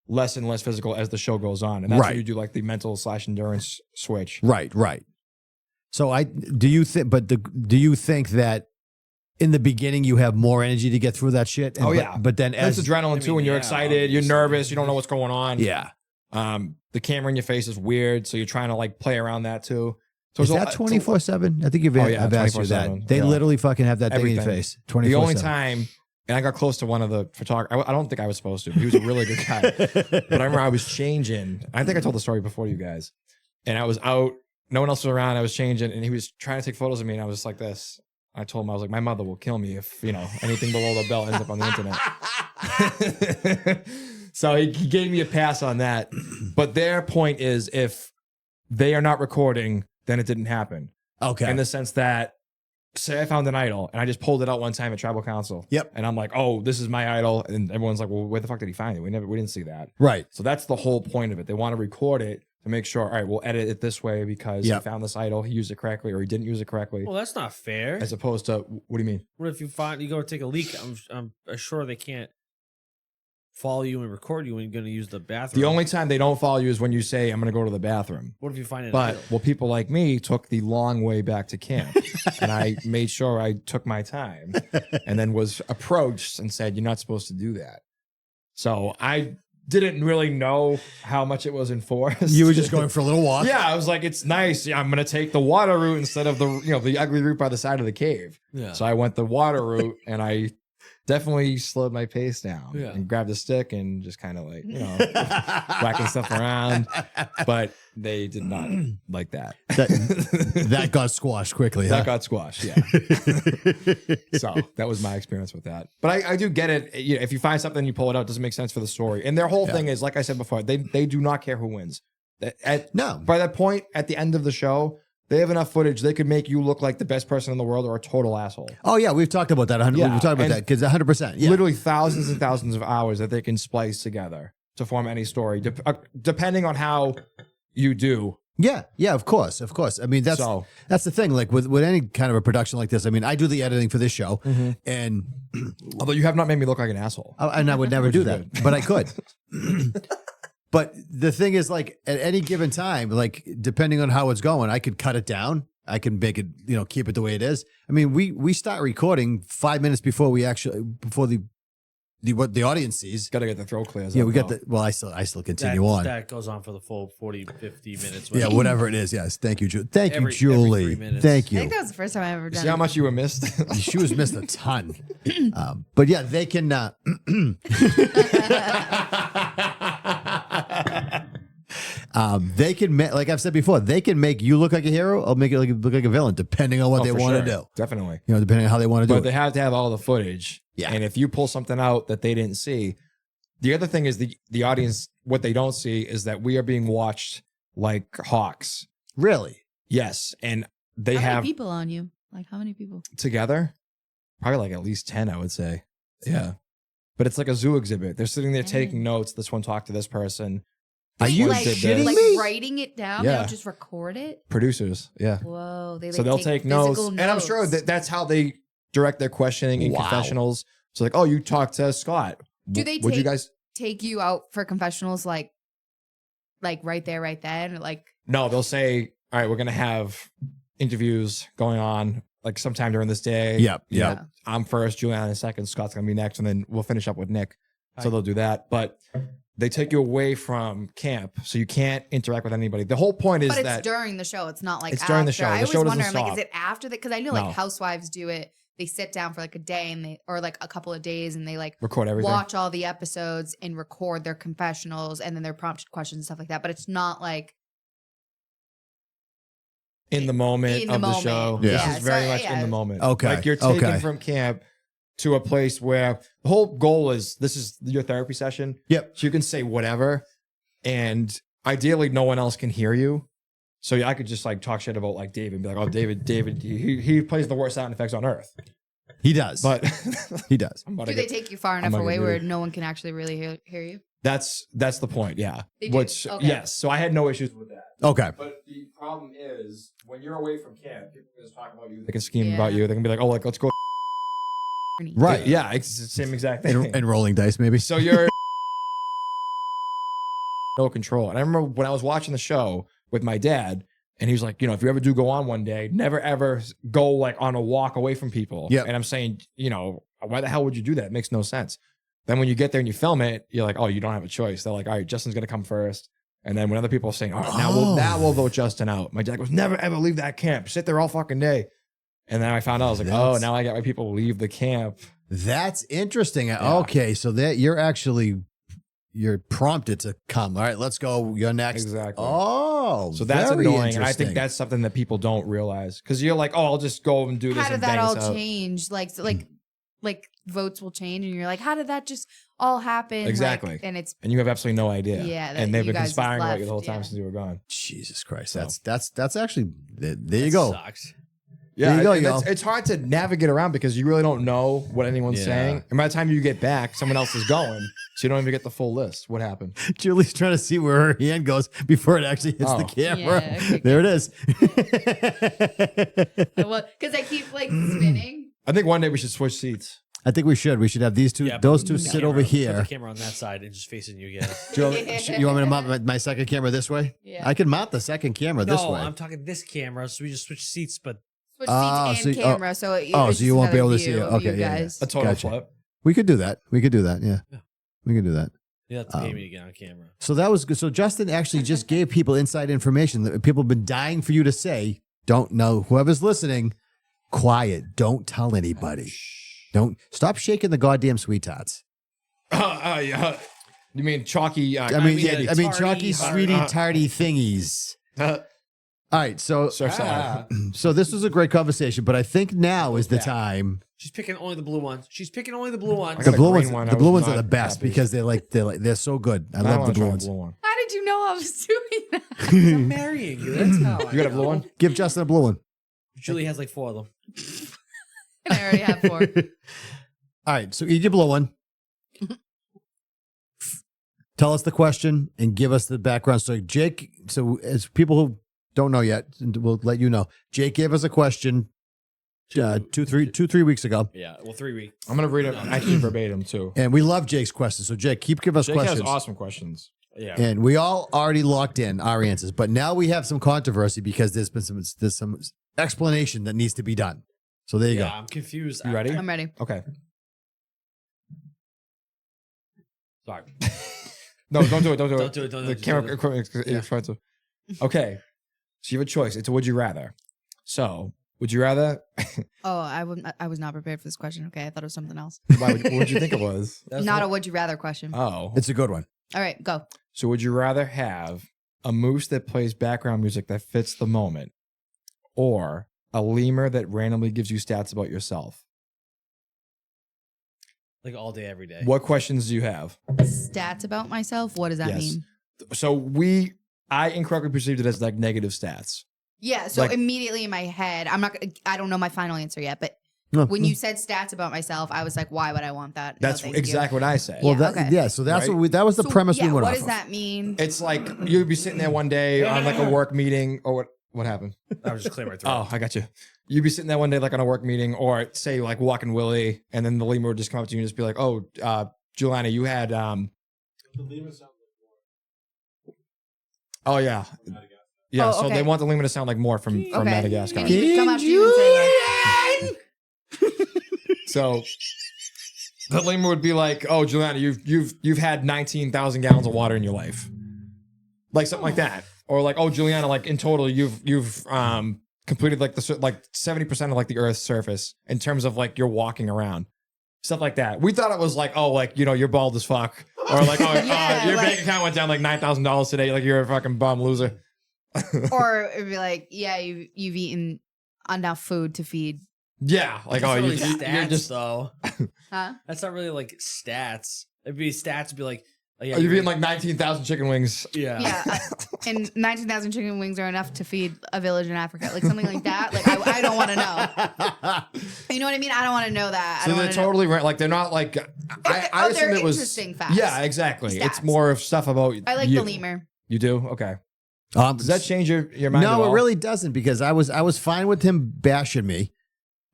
less and less physical as the show goes on. And that's Right. where you do like the mental / endurance switch. Right, right. So do you think that in the beginning you have more energy to get through that shit? Oh, yeah. But then It's as adrenaline too, when you're yeah, excited, you're obviously. nervous, you don't know what's going on. yeah. The camera in your face is weird, so you're trying to like play around that too. So Is it's a- that it's a- 24/7? I think Oh, yeah, I've asked you 24/7. that. They Yeah. literally fucking have that thing in your Everything. face. 24/7. The only time, and I got close to one of the photographers. I don't think I was supposed to. But he was a really good guy. But I remember I was changing. I think I told the story before you guys. And I was out. No one else was around. I was changing, and he was trying to take photos of me, and I was just like this. I told him, I was like, my mother will kill me if anything below the belt ends up on the internet. So he gave me a pass on that. But their point is, if they are not recording, then it didn't happen. Okay. In the sense that, say I found an idol and I just pulled it out one time at tribal council. Yep. And I'm like, oh, this is my idol. And everyone's like, well, where the fuck did he find it? We didn't see that. Right. So that's the whole point of it. They want to record it to make sure, all right, we'll edit it this way because Yep. he found this idol, he used it correctly, or he didn't use it correctly. Well, that's not fair. As opposed to, what do you mean? What if you go take a leak? I'm sure they can't follow you and record you when you're going to use the bathroom. The only time they don't follow you is when you say, I'm going to go to the bathroom. What if you find it? But, well, people like me took the long way back to camp. And I made sure I took my time and then was approached and said, you're not supposed to do that. So I didn't really know how much it was enforced. You were just going for a little walk. Yeah, I was like, it's nice. I'm going to take the water route instead of the ugly route by the side of the cave. Yeah. So I went the water route and I definitely slowed my pace down and grabbed a stick and just kind of like, whacking stuff around. But they did not like that. That got squashed quickly. That got squashed, yeah. So that was my experience with that. But I do get it. If you find something and you pull it out, it doesn't make sense for the story. And their whole thing is, like I said before, they do not care who wins. No. By that point, at the end of the show, they have enough footage. They could make you look like the best person in the world or a total assoul. Oh, yeah. We've talked about that. Yeah, We've talked about that because 100%. Yeah. Literally thousands and thousands of hours that they can splice together to form any story, depending on how you do. Yeah. Yeah. Of course. Of course. I mean, that's the thing. Like with any kind of a production like this, I mean, I do the editing for this show. And although you have not made me look like an asshole. And I would never do that, but I could. But the thing is, like, at any given time, like, depending on how it's going, I could cut it down. I can make it, keep it the way it is. I mean, we start recording 5 minutes before the audience sees. Got to get the throat clears. Yeah, we got I still continue on. That goes on for the full 40, 50 minutes. Yeah, whatever it is. Yes. Thank you, Julie. Thank you, Julie. Thank you. I think that was the first time I ever done See how much you were missed? She was missed a ton. But yeah, they can. They can, like I've said before, they can make you look like a hero or make it look like a villain, depending on what they want to do. Definitely. Depending on how they want to do it. But they have to have all the footage. Yeah. And if you pull something out that they didn't see, the other thing is the audience, what they don't see is that we are being watched like hawks. Really? Yes. And they How have many people on you? Like how many people? together, probably like at least 10, I would say. Yeah. But it's like a zoo exhibit. They're sitting there taking notes. This one talked to this person. Are you like, shitting like me? writing it down? Yeah. They don't just record it? Producers. Yeah. Whoa. They, like, So they'll take notes. physical And I'm sure that's how they direct their questioning in Wow. confessionals. So like, oh, you talked to Scott. Do they Would you guys? take you out for confessionals like right there, right then? Or like No, they'll say, all right, we're going to have interviews going on like sometime during this day. Yep. You know, Yep. I'm first, Juliana second, Scott's going to be next, and then we'll finish up with Nick. So they'll do that. But they take you away from camp, so you can't interact with anybody. The whole point is but it's that during the show. It's not like It's during the after. show. The I always show doesn't wonder, I'm like, stop. is it after that? Because I know No. like housewives do it. They sit down for like a day or like a couple of days and they like record everything. watch all the episodes and record their confessionals and then their prompted questions and stuff like that. But it's not like in the moment in the of the moment. show. Yeah. This is very So, much yeah. in the moment. Okay. Like you're taken Okay. from camp to a place where the whole goal is this is your therapy session. Yep. So you can say whatever. And ideally no one else can hear you. So I could just like talk shit about like David and be like, oh, David, he plays the worst sound effects on earth. He does. But he does. I'm about do to they get, take you far I'm enough not away gonna where do it. no one can actually really hear you? that's the point, yeah. They do? Which Okay. yes. So I had no issues with that. Okay. But the problem is when you're away from camp, people can just talk about you. They can scheme Yeah. about you. They can be like, oh, like let's go. Right. Yeah, it's the same exact thing. And rolling dice, maybe. So you're no control. And I remember when I was watching the show with my dad, and he was like, if you ever do go on one day, never ever go like on a walk away from people. Yep. And I'm saying, why the hell would you do that? It makes no sense. Then when you get there and you film it, you're like, oh, you don't have a choice. They're like, all right, Justin's gonna come first. And then when other people are saying, all right, now we'll vote Justin out. My dad goes, never ever leave that camp. Sit there all fucking day. And then I found out, I was like, oh, now I got my people to leave the camp. That's interesting. Okay, so that you're prompted to come. All right, let's go. You're next. Exactly. Oh, So that's very annoying. And I think interesting. that's something that people don't realize. Because you're like, oh, I'll just go and do this. How did and that bang all this out. change? Like votes will change and you're like, how did that just all happen? Exactly. Like, and it's And you have absolutely no idea. Yeah, that And they've you been guys just conspiring about you the whole left, time yeah. since you were gone. Jesus Christ. So. That's actually there you go. Sucks. There you go, and y'all. it's hard to navigate around because you really don't know what anyone's Yeah. saying. And by the time you get back, someone else is going. So you don't even get the full list. What happened? Julie's trying to see where her hand goes before it actually hits the Oh. camera. Yeah, okay. There it is. well, because I keep like spinning. I think one day we should switch seats. I think we should. We should have these two. Yeah, those put two the sit camera- over Put here. the camera on that side and just facing you guys. Do you want me to mount my second camera this way? Yeah. I can mount the second camera this No, way. I'm talking this camera, so we just switch seats. But Switch Oh, seats and so- camera, so it's so just you won't be another able to see view it. of Okay, you yeah, yeah. guys. A total Gotcha. flip. We could do that. We could do that. Yeah. Yeah. We could do that. you have to pay me to get on camera. So that was good. So Justin actually just gave people inside information that people have been dying for you to say. Don't know. Whoever's listening, quiet. Don't tell anybody. Don't stop shaking the goddamn sweet tarts. Yeah. You mean chalky? I mean, yeah, I mean, tardy, chalky, sweetie, tardy thingies. All right, so this was a great conversation, but I think now is the time. She's picking only the blue ones. She's picking only the blue ones. I The got a blue green ones, one. the I blue was ones are not the best happy. because they're so good. I love the blue ones. One. How did you know I was doing that? I'm marrying you. That's how You got a blue one? Give Justin a blue one. Julie has like 4 of them. I already have 4. All right, so eat your blue one. Tell us the question and give us the background story. Jake, so as people who don't know yet, we'll let you know. Jake gave us a question 3 weeks ago, Yeah, well, 3 weeks. I'm gonna read it actually verbatim too. and we love Jake's questions. So Jake, give us Jake questions. has awesome questions. Yeah. And we all already locked in our answers, but now we have some controversy because there's some explanation that needs to be done. So there you Yeah, go. I'm confused. You ready? I'm ready. Okay. Sorry. No, don't do it. Don't do it. Don't do it, don't do The it, just camera do it. equipment is Yeah. expensive. Okay. So you have a choice. It's a would you rather. So would you rather? Oh, I was not prepared for this question. Okay, I thought it was something else. What would you think it was? Not a would you rather question. Oh. It's a good one. All right, go. So would you rather have a moose that plays background music that fits the moment, or a lemur that randomly gives you stats about yourself? Like all day, every day. What questions do you have? Stats about myself. What does that Yes. mean? So I incorrectly perceived it as like negative stats. Yeah. So Like- immediately in my head, I don't know my final answer yet, but No. when you said stats about myself, I was like, why would I want that? No, That's thank you. exactly what I said. Well, Yeah, that, okay. so that's Right? that was the So, premise yeah, we went what off does of. that mean? It's like you'd be sitting there one day on like a work meeting, or what happened? I was just clearing my throat. Oh, I got you. You'd be sitting there one day like on a work meeting, or say like walking Willie, and then the lemur would just come up to you and just be like, "Oh, Juliana, you had Oh yeah, yeah. Oh, So okay. they want the lemur to sound like more from Okay. Madagascar. And he would come up to you and say, like, So the lemur would be like, "Oh, Juliana, you've had 19,000 gallons of water in your life," like something like that, or like, "Oh, Juliana, like in total, you've completed like 70% of like the Earth's surface in terms of like you're walking around." Stuff like that. We thought it was like, oh, like, you know, you're bald as fuck. Or like, oh, Yeah, your like- bank account went down like $9,000 today. Like, you're a fucking bum loser. or it'd be like, yeah, you've eaten enough food to feed. Yeah. Like, That's oh, not really you're stats, just, though. Huh? That's not really like stats. It'd be stats. Would be like, oh, yeah, you've eaten like 19,000 chicken wings. yeah. Yeah. And 19,000 chicken wings are enough to feed a village in Africa. Like something like that. Like I don't want to know. You know what I mean? I don't want to know that. I So don't they're wanna know. totally right. Like, they're not like, I they're assumed it was. interesting facts. Yeah, exactly. It's Stats. more of stuff about I like you. the lemur. You do? Okay. Does that change your mind? at No, it all? really doesn't because I was fine with him bashing me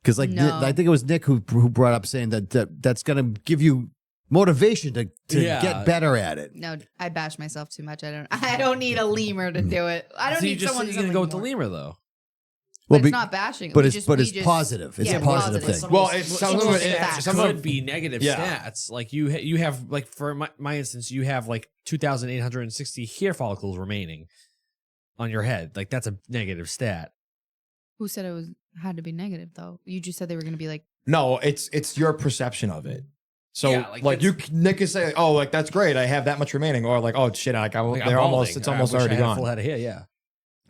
because like No. I think it was Nick who brought up saying that's gonna give you motivation to Yeah. get better at it. No, I bash myself too much. I don't need a lemur to do it. I don't So you need just someone said to you're gonna go with the more. lemur though. But be- it's not bashing. but We it's just- but we it's just- positive. It's yeah, a positive positive. thing. Well, it's some of Some it, facts. some of could it, be negative Yeah. stats. Like you have like for my instance, you have like 2,860 hair follicles remaining on your head. Like that's a negative stat. Who said it had to be negative though? You just said they were going to be like. no, it's your perception of it. So Yeah, like Nick can say, oh, like that's great, I have that much remaining, or like, oh shit, like Like, they're I'm almost, balding. it's I almost wish I already had a gone. full head of hair. Yeah.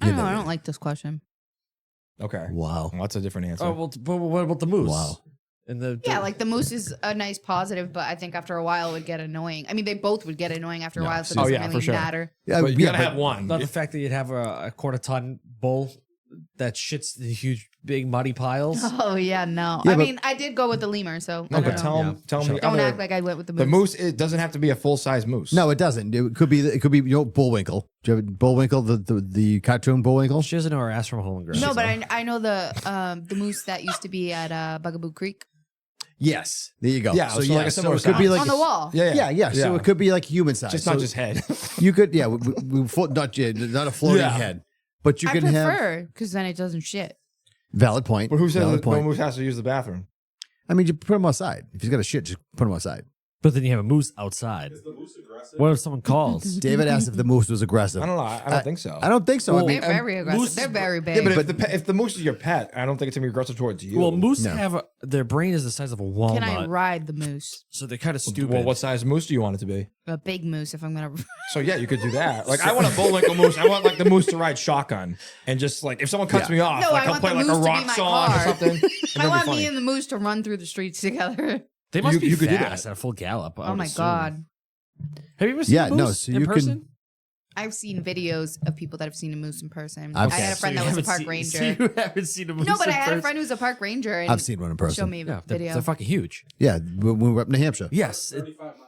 I don't know. I don't like this question. Okay, Wow. well, that's a different answer. Oh well, but what about the moose? Wow. And the Yeah, like the moose is a nice positive, but I think after a while it would get annoying. I mean, they both would get annoying after a while, so it Oh, doesn't yeah, really for sure. matter. Yeah, But you gotta but- have one. not the fact that you'd have a quarter ton bull that shits the huge big muddy piles. Oh yeah, no. Yeah, I but- mean, I did go with the lemur, so No, I but don't know. tell Yeah. him, tell Sure. me. Don't other- act like I went with the moose. the moose. It doesn't have to be a full size moose. No, it doesn't. It could be you know Bullwinkle. Do you have Bullwinkle the cartoon Bullwinkle? She doesn't know her ass from a hole in the ground. No, but I know the moose that used to be at Bugaboo Creek. Yes, there you go. Yeah, so like a so similar it could be size. like On the wall. Yeah. So it could be like human size. Just so not just head. you could, not a floating Yeah. head, but you I can have prefer because then it doesn't shit. valid point. But who says valid no point? moose has to use the bathroom? I mean, you put him outside. If he's got a shit, just put him outside. But then you have a moose outside. Is the moose aggressive? What if someone calls? David asked if the moose was aggressive. I don't know. I don't think so. I don't think so. Well, I mean, They're very aggressive. moose- They're very yeah, big. but if the moose is your pet, I don't think it's gonna be aggressive towards you. Well, moose No. have their brain is the size of a walnut, Can I ride the moose? so they're kind of stupid. Well, what size moose do you want it to be? A big moose if I'm gonna. So yeah, you could do that. Like I want a Bullwinkle moose. I want like the moose to ride shotgun and just like if someone cuts me off, No, like I I'll want play the like a moose to be rock my song or car. something. and I it'll be want funny. me and the moose to run through the streets together. They must be you could do fast that. at a full gallop. I Oh would my assume. god. Have you ever seen Yeah, a moose no, so in you can- person? I've seen videos of people that have seen a moose in person. I've- I had a friend So that was a you park haven't ranger. seen- So you haven't seen a moose No, but I in had a person? friend who was a park ranger. And I've seen one in Show person. me a Yeah, video. they're fucking huge. Yeah, when we were up in New Hampshire. Yes. 35 miles an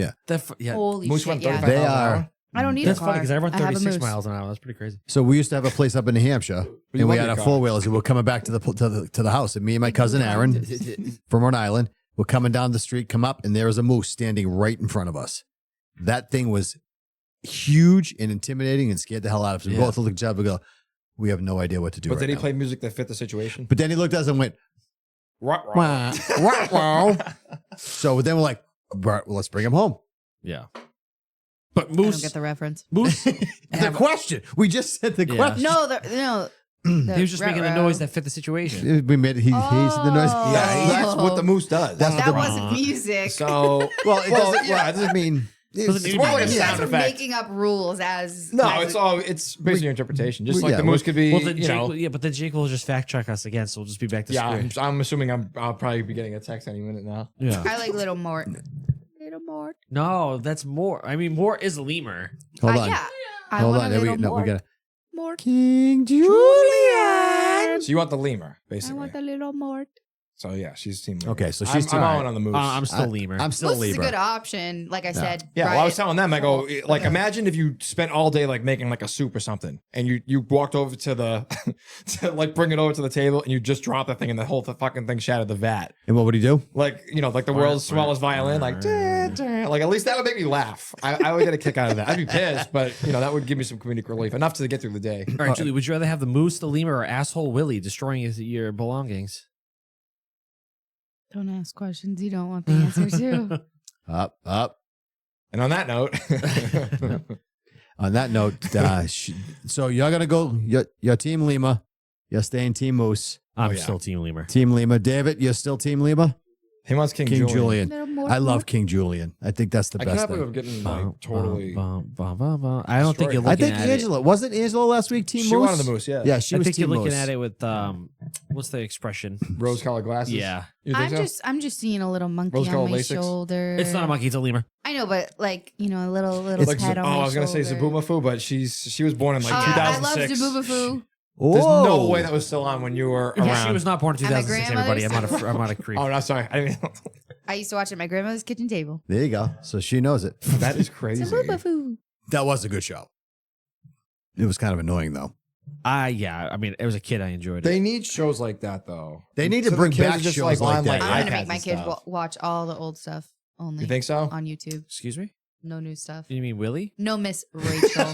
hour. Yeah. Holy Moose shit! went Yeah, 35 They miles an are- hour. I don't need That's a car. funny because I run have a 36 moose. miles an hour. That's pretty crazy. So we used to have a place up in New Hampshire, you and we love had your our car. four wheelers, and we're coming back to the house, and me and my cousin Aaron from Rhode Island, we're coming down the street, come up, and there is a moose standing right in front of us. That thing was huge and intimidating and scared the hell out of us. We Yeah. both looked at each other and go, we have no idea what to do. But right did he now. play music that fit the situation? But then he looked at us and went, Ruh, ruh. wah, wah, wah. So then we're like, "Right, well, let's bring him home. Yeah. But I don't moose, get the reference. moose. The question. We just said the Yeah. question. No, no. He was just making a noise that fit the situation. We made it. He's the noise. Oh. Yeah, that's what the moose does. That's That the- wasn't music. So Well, it Well, doesn't. yeah. It doesn't mean. Doesn't it's need more to like a be you sound guys are effect. making up rules as No, as it's based on your interpretation. Just we- like yeah, the moose could be, Well, then you know. but then Jake will just fact check us again, so we'll just be back to Yeah, square. I'm assuming I'll probably be getting a text any minute now. Yeah. I like Little Mort. Little Mort. No, that's more. I mean, more is lemur. Hold on. Yeah. I Hold want on. a There we, little no, we Mort. got Mort. King Julian. So you want the lemur, I basically. want a little Mort. So yeah, she's team lemur. Okay, so she's I'm team- on on the moose. I'm still lemur. I'm still Moose is a Libra. good option. Like I said. Yeah, well, I ride was it. telling them, I go, like, imagine if you spent all day like making like a soup or something, and you walked over to the to like bring it over to the table, and you just dropped the thing, and the whole fucking thing shattered the vat. And what would he do? Like like the world's smallest violin, like like at least that would make me laugh. I would get a kick out of that. I'd be pissed, but that would give me some comedic relief, enough to get through the day. All right, Julie, would you rather have the moose, the lemur, or asshole Willie destroying your belongings? Don't ask questions you don't want the answer to. Up. And on that note, On that note, so you're gonna go. You're Team Lima. You're staying Team Moose. I'm Oh, yeah. still Team Lemur. Team Lima. David, you're still Team Lima. he wants King King Julian. Julian. Little Mort. I love King Julian. I think that's the I best cannot believe I'm thing. getting like totally. I don't think you're destroyed. I looking think at Angela wasn't Angela last week. Team She Moose. wanted the moose, yeah. Yeah, she I was think you're Team looking Moose. at it with what's the expression? Rose-colored glasses. Yeah, You think so? I'm just seeing a little monkey on Rose-colored my LASIX? shoulder. it's not a monkey; it's a lemur. I know, but like a little Like, head on my I was gonna say shoulder. Zabumafu, but she was born in like I love 2006. Zabumafu. There's no Oh. way that was still on when you were around. Yeah, she was not born in At my 2006. Everybody, grandmother's- I'm not a creep. Oh no, sorry. I mean, I used to watch it at my grandmother's kitchen table. There you go. So she knows it. that is crazy. Zabumafu. That was a good show. It was kind of annoying though. Yeah. I mean, as a kid, I enjoyed They it. need shows like that though. They need to So the bring kids back are just, shows like on, that. I'm iPads gonna make my and kids stuff. watch all the old stuff only. You think so? On YouTube. Excuse me? No new stuff. You mean Willie? No Miss Rachel.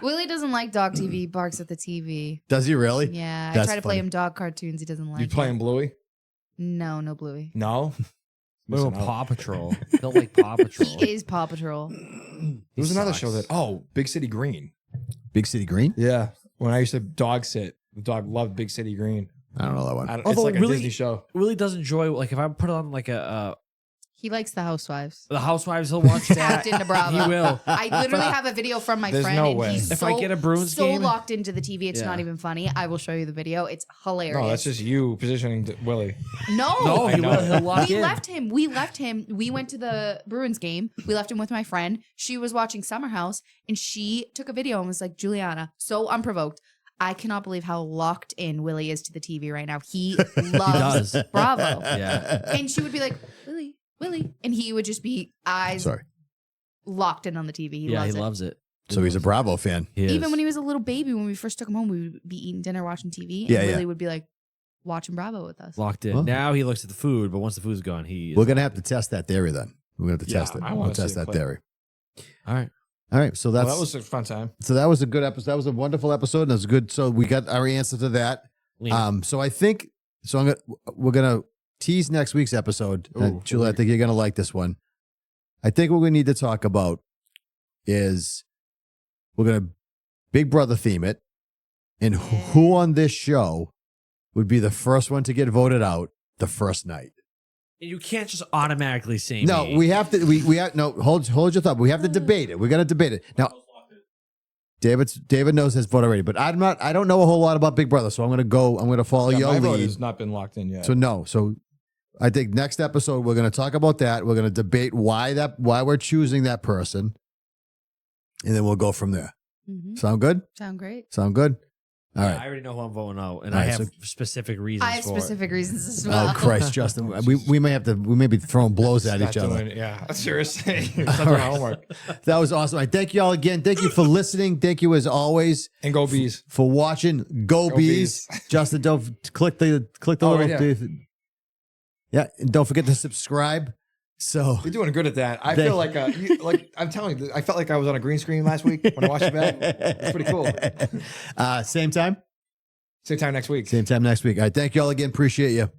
Willie doesn't like dog TV. Barks at the TV. Does he really? Yeah, I That's try to play funny. him dog cartoons. He doesn't like. You it. playing Bluey? No, no Bluey. No. What about Missing out. Paw Patrol? Don't like Paw Patrol. He is Paw Patrol. There was another show that Big City Green. Big City Green? Yeah, when I used to dog sit, the dog loved Big City Green. I don't know that one. It's Although like a really- Disney show. Willie does enjoy like if I put on like He likes the Housewives. the Housewives, he'll watch that. Tapped into Bravo. He will. I literally have a video from my There's friend, no and way. he's If so, I get a Bruins so game- locked into the TV, it's Yeah. not even funny. I will show you the video. It's hilarious. No, that's just you positioning Willie. no. No, I he know. will. He'll lock We in. left him. We left him. We went to the Bruins game. We left him with my friend. She was watching Summer House, and she took a video and was like, "Juliana, so unprovoked. I cannot believe how locked in Willie is to the TV right now. He loves does. Bravo." Yeah. And she would be like, Willie, and he would just be eyes Sorry. locked in on the TV. He Yeah, loves he it. loves it. So he's a Bravo fan. He is. Even when he was a little baby, when we first took him home, we would be eating dinner, watching TV, and Yeah, yeah. Willie would be like, watching Bravo with us. Locked in. Huh? Now he looks at the food, but once the food's gone, We're going to have to test that theory then. We're going to have to test it. I We'll wanna test see a that clip. theory. All right. All right. So Well, that's that was a fun time. so that was a good episode. That was a wonderful episode. And it was good. So we got our answer to that. So I think we're gonna tease next week's episode. Ooh, Julie, I think you're gonna like this one. I think what we need to talk about is we're gonna Big Brother theme it, and who on this show would be the first one to get voted out the first night. You can't just automatically say No, me. we have to. We have no. Hold your thought. We have to debate it. We're gonna debate it now. David knows his vote already, but I'm not. I don't know a whole lot about Big Brother, so I'm gonna follow your my vote lead. has not been locked in yet. So no. So I think next episode we're gonna talk about that. We're gonna debate why we're choosing that person, and then we'll go from there. Mm-hmm. Sound good? Sound great. Sound good? All I right. already know who I'm voting out, and All I right, have so- specific reasons I have for specific reasons as well. Oh Christ, Justin, we may be throwing blows at Not each other. doing- yeah, seriously. It's not doing homework. That was awesome. I thank you all again. Thank you for listening. Thank you as always And go bees. for watching. Go Bees. Justin, don't click the Oh, little. right, Yeah, and don't forget to subscribe. So You're doing good at that. I feel like, I'm telling you, I felt like I was on a green screen last week when I watched it back. It's pretty cool. Same time. Same time next week. Same time next week. All right. Thank you all again. Appreciate you.